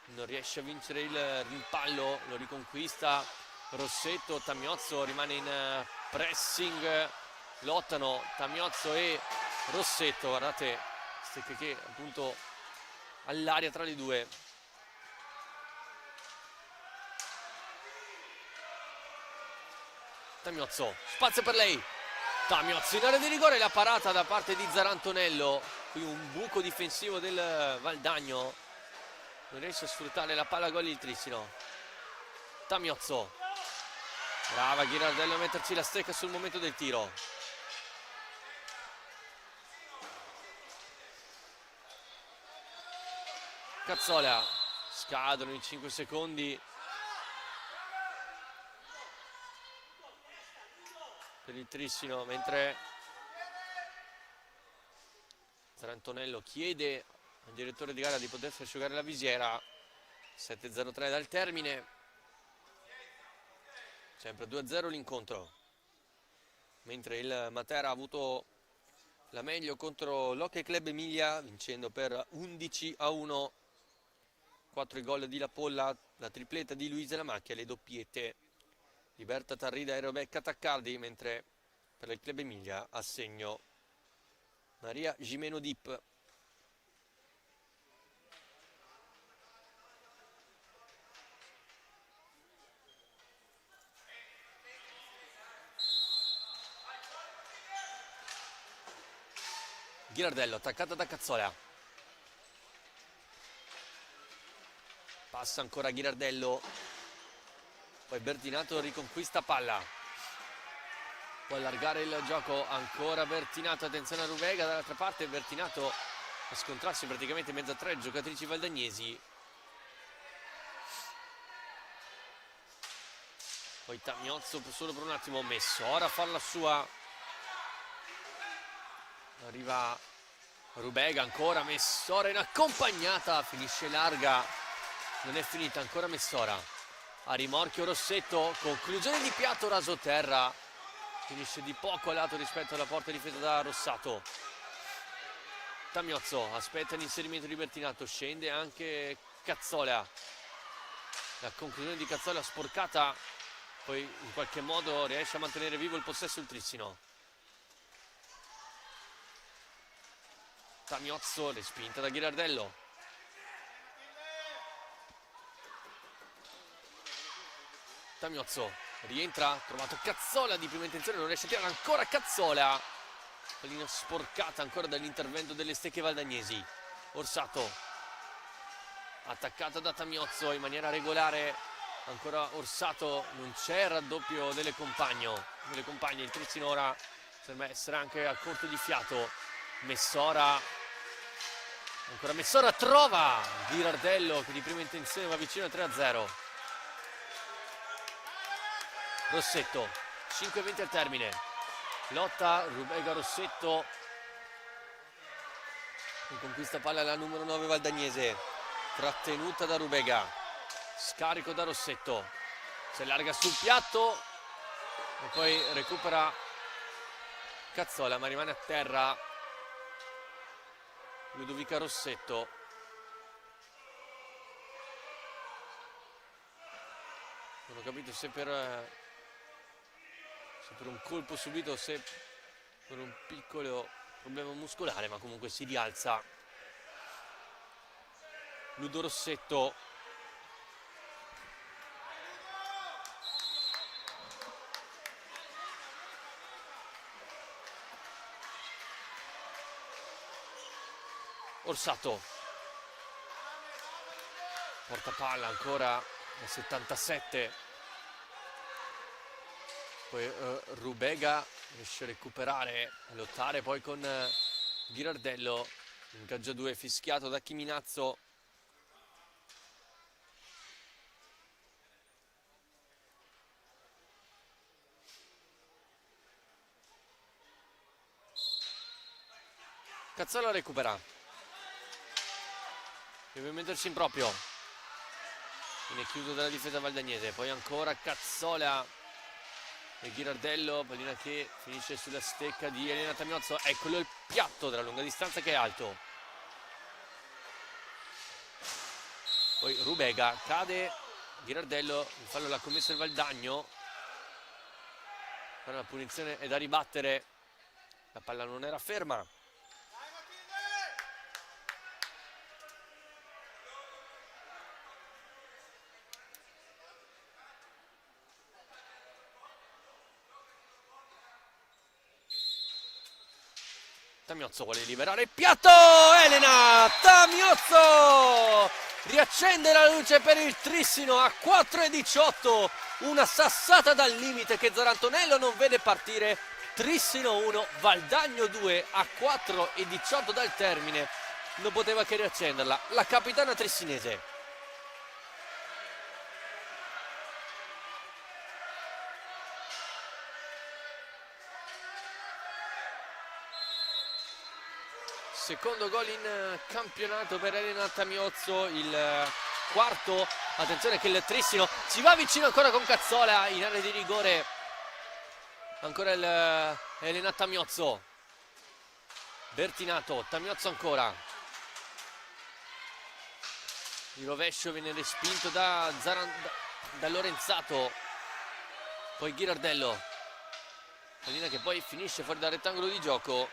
non riesce a vincere il rimpallo, lo riconquista Rossetto, Tamiozzo rimane in pressing, lottano Tamiozzo e Rossetto, guardate stecche che appunto all'aria tra le due. Tamiozzo, spazio per lei, Tamiozzo in area di rigore, la parata da parte di Zarantonello, qui un buco difensivo del Valdagno, non riesce a sfruttare la palla gol il Trissino. Tamiozzo, brava Ghirardello a metterci la stecca sul momento del tiro. Cazzola, scadono i 5 secondi per il Trissino, mentre Zarantonello chiede al direttore di gara di potersi asciugare la visiera. 7:03 dal termine, sempre 2-0 l'incontro, mentre il Matera ha avuto la meglio contro l'Hockey Club Emilia, vincendo per 11-1, 4 i gol di La Polla, la tripletta di Luisa Lamacchia, le doppiette di Berta Tarrida e Rebecca Taccardi, mentre per il Club Emilia a segno Maria Gimeno Dip. Ghirardello attaccata da Cazzola, passa ancora Ghirardello, poi Bertinato riconquista palla, può allargare il gioco ancora Bertinato, attenzione a Rubega dall'altra parte, Bertinato a scontrarsi praticamente in mezzo a 3 giocatrici valdagnesi, poi Tamiozzo solo per un attimo, Messora fa la sua, arriva Rubega ancora, Messora in accompagnata, finisce larga, non è finita ancora Messora, a rimorchio Rossetto, conclusione di piatto raso terra, finisce di poco a lato rispetto alla porta difesa da Rossato. Tamiozzo aspetta l'inserimento di Bertinato, scende anche Cazzola, la conclusione di Cazzola sporcata, poi in qualche modo riesce a mantenere vivo il possesso il Trissino. Tamiozzo, respinta da Ghirardello, Tamiozzo rientra, trovato Cazzola di prima intenzione, non riesce a tirare ancora Cazzola, pallina sporcata ancora dall'intervento delle stecche valdagnesi. Orsato attaccata da Tamiozzo in maniera regolare, ancora Orsato, non c'è il raddoppio delle compagne, il Trissino ora sembra essere anche a corto di fiato. Messora, ancora Messora, trova Ghirardello che di prima intenzione va vicino a 3-0. Rossetto, 5:20 al termine, lotta Rubega Rossetto, conquista palla la numero 9 valdagnese, trattenuta da Rubega, scarico da Rossetto, si allarga sul piatto e poi recupera Cazzola ma rimane a terra Ludovica Rossetto. Non ho capito se per un colpo subito o se per un piccolo problema muscolare, ma comunque si rialza Ludo Rossetto. Orsato porta palla ancora al 77, poi Rubega riesce a recuperare, a lottare poi con Ghirardello, ingaggio 2 fischiato da Chiminazzo. Cazzola recupera, deve mettersi in proprio, viene chiuso dalla difesa valdagnese, poi ancora Cazzola e Ghirardello, pallina che finisce sulla stecca di Elena Tamiozzo, eccolo il piatto della lunga distanza che è alto, poi Rubega cade, Ghirardello, il fallo l'ha commesso il Valdagno, la punizione è da ribattere, la palla non era ferma. Tamiozzo vuole liberare il piatto, Elena Tamiozzo riaccende la luce per il Trissino a 4:18, una sassata dal limite che Zarantonello non vede partire. Trissino 1, Valdagno 2 a 4:18 dal termine, non poteva che riaccenderla la capitana trissinese. Secondo gol in campionato per Elena Tamiozzo, il quarto. Attenzione che il Trissino ci va vicino ancora con Cazzola in area di rigore. Ancora Elena Tamiozzo. Bertinato, Tamiozzo ancora. Il rovescio viene respinto da Lorenzato. Poi Ghirardello. Pallina che poi finisce fuori dal rettangolo di gioco.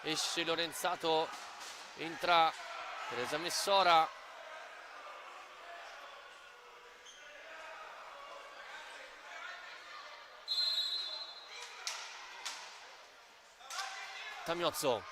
Esce Lorenzato, entra Teresa Messora. Tamiozzo,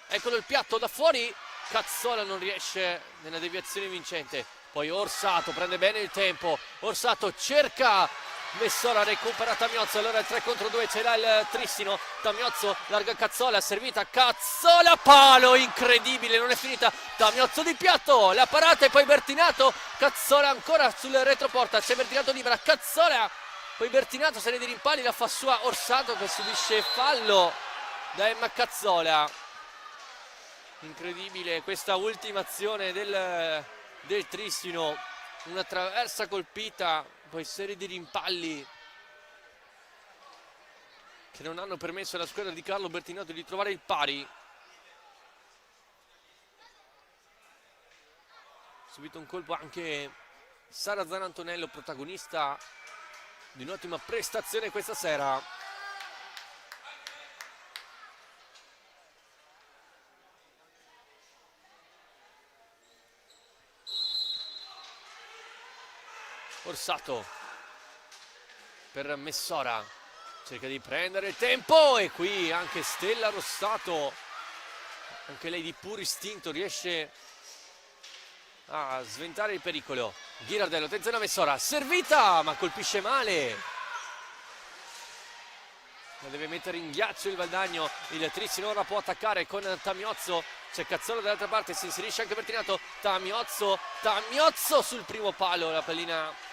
eccolo il piatto da fuori. Cazzola non riesce nella deviazione vincente. Poi Orsato prende bene il tempo. Orsato cerca Messora, recupera Tamiozzo. Allora il 3 contro 2 ce l'ha il Trissino. Tamiozzo larga Cazzola, servita Cazzola, palo incredibile, non è finita. Tamiozzo di piatto, la parata e poi Bertinato. Cazzola ancora sul retroporta, c'è Bertinato libera, Cazzola, poi Bertinato, serie di rimpalli, la fa sua Orsato che subisce fallo da Emma Cazzola. Incredibile questa ultima azione del Trissino, una traversa colpita, poi serie di rimpalli che non hanno permesso alla squadra di Carlo Bertinato di trovare il pari. Subito un colpo anche Sara Zanantonello, protagonista di un'ottima prestazione questa sera. Orsato per Messora, cerca di prendere il tempo e qui anche Stella Rossato, anche lei di puro istinto riesce a sventare il pericolo. Ghirardello, attenzione a Messora, servita ma colpisce male, la deve mettere in ghiaccio il Valdagno. Il Trissino ora può attaccare con Tamiozzo, c'è Cazzola dall'altra parte, si inserisce anche Bertinato. Tamiozzo sul primo palo, la pallina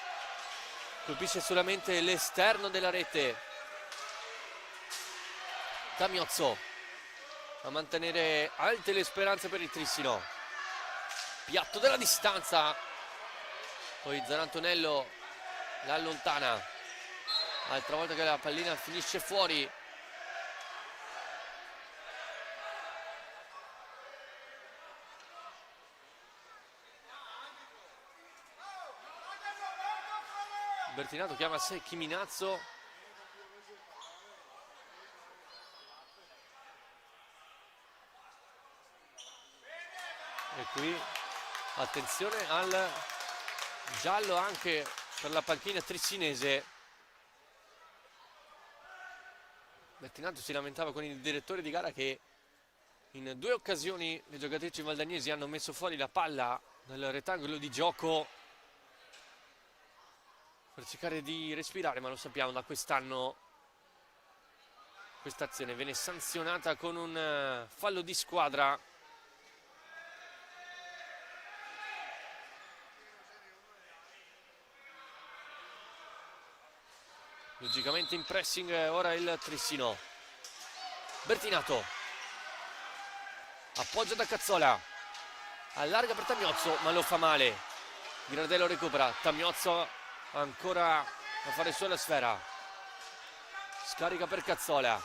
colpisce solamente l'esterno della rete. Tamiozzo a mantenere alte le speranze per il Trissino. Piatto della distanza, poi Zanantonello la allontana, altra volta che la pallina finisce fuori. Bertinato chiama a sé Chiminazzo. E qui attenzione al giallo anche per la panchina trissinese. Bertinato si lamentava con il direttore di gara che in 2 occasioni le giocatrici valdagnesi hanno messo fuori la palla dal rettangolo di gioco per cercare di respirare, ma lo sappiamo, da quest'anno questa azione viene sanzionata con un fallo di squadra. Logicamente in pressing ora il Trissino. Bertinato appoggia da Cazzola, allarga per Tamiozzo ma lo fa male. Ghirardello recupera, Tamiozzo ancora a fare sua la sfera, scarica per Cazzola,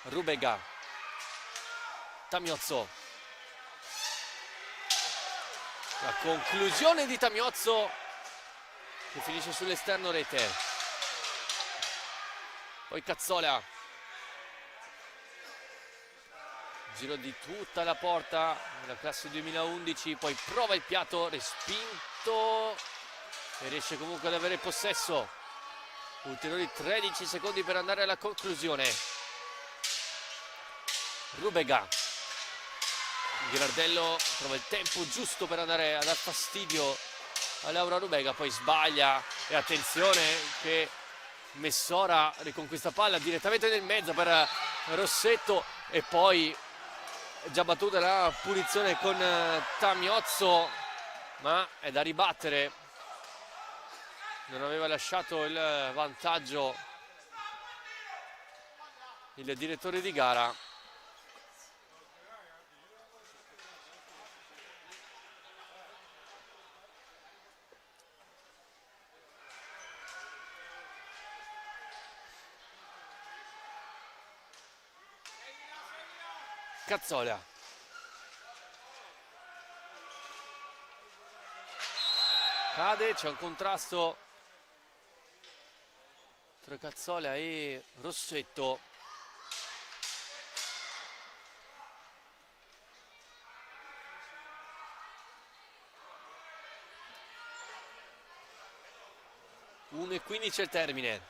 Rubega, Tamiozzo, la conclusione di Tamiozzo che finisce sull'esterno rete. Poi Cazzola, giro di tutta la porta nella classe 2011, poi prova il piatto, respinto e riesce comunque ad avere possesso. Ulteriori 13 secondi per andare alla conclusione. Rubega, Ghirardello trova il tempo giusto per andare a dar fastidio a Laura Rubega, poi sbaglia e attenzione che Messora riconquista palla direttamente nel mezzo per Rossetto e poi già battuta la punizione con Tamiozzo, ma è da ribattere. Non aveva lasciato il vantaggio il direttore di gara. Cazzola. Cade, c'è un contrasto tra Cazzola e Rossetto. E 15 al termine.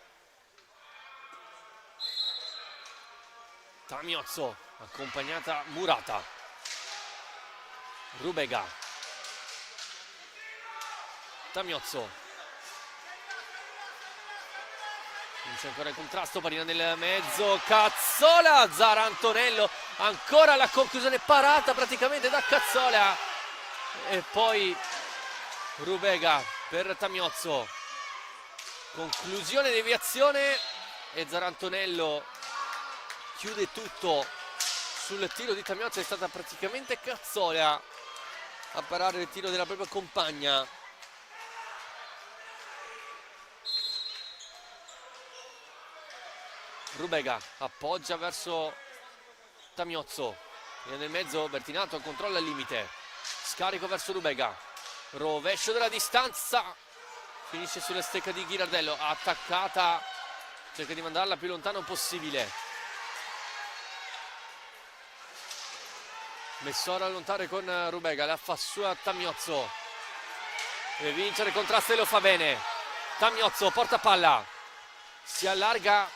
Tamiozzo, accompagnata Murata. Rubega. Tamiozzo. C'è ancora il contrasto, pallina nel mezzo. Cazzola, Zara Antonello. Ancora la conclusione parata praticamente da Cazzola. E poi Rubega per Tamiozzo. Conclusione, deviazione e Zarantonello chiude tutto sul tiro di Tamiozzo. È stata praticamente Cazzola a parare il tiro della propria compagna. Rubega appoggia verso Tamiozzo, viene nel mezzo, Bertinato controlla il limite, scarico verso Rubega, rovescio della distanza. Finisce sulla stecca di Ghirardello, attaccata, cerca di mandarla più lontano possibile. Messora allontare con Rubega, la fa sua Tamiozzo. Deve vincere, contrasta e lo fa bene. Tamiozzo porta palla, si allarga,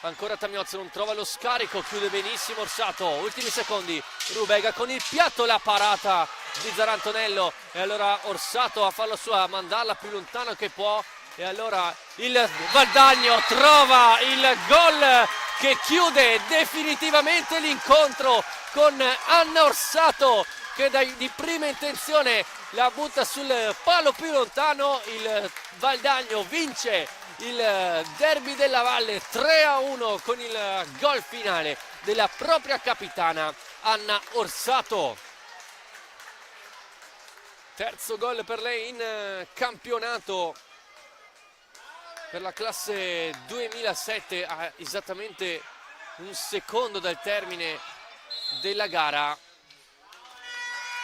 ancora Tamiozzo, non trova lo scarico, chiude benissimo Orsato. Ultimi secondi, Rubega con il piatto, la parata di Zarantonello e allora Orsato a farlo sua, a mandarla più lontano che può e allora il Valdagno trova il gol che chiude definitivamente l'incontro con Anna Orsato che di prima intenzione la butta sul palo più lontano. Il Valdagno vince il derby della Valle 3-1 con il gol finale della propria capitana Anna Orsato. Terzo gol per lei in campionato per la classe 2007 a esattamente un secondo dal termine della gara.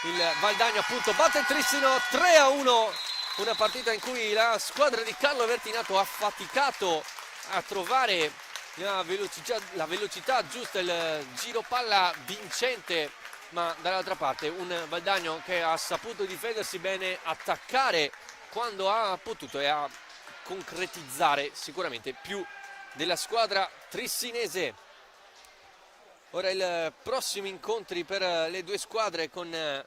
Il Valdagno appunto batte il Trissino 3-1, una partita in cui la squadra di Carlo Bertinato ha faticato a trovare la velocità giusta, il giro palla vincente, ma dall'altra parte un Valdagno che ha saputo difendersi bene, attaccare quando ha potuto e a concretizzare sicuramente più della squadra trissinese. Ora i prossimi incontri per le due squadre, con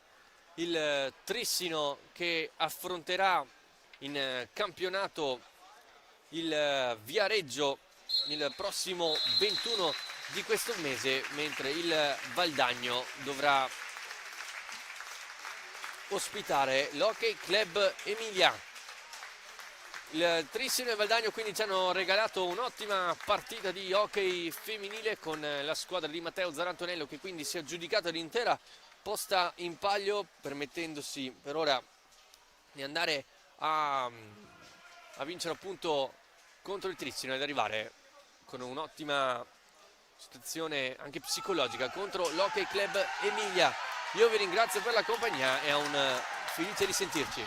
il Trissino che affronterà in campionato il Viareggio il prossimo 21 di questo mese, mentre il Valdagno dovrà ospitare l'Hockey Club Emilia. Il Trissino e il Valdagno quindi ci hanno regalato un'ottima partita di hockey femminile con la squadra di Matteo Zarantonello che quindi si è aggiudicata l'intera posta in palio, permettendosi per ora di andare a vincere appunto contro il Trissino ed arrivare con un'ottima situazione anche psicologica contro l'Hockey Club Emilia. Io vi ringrazio per la compagnia e a un felice risentirci.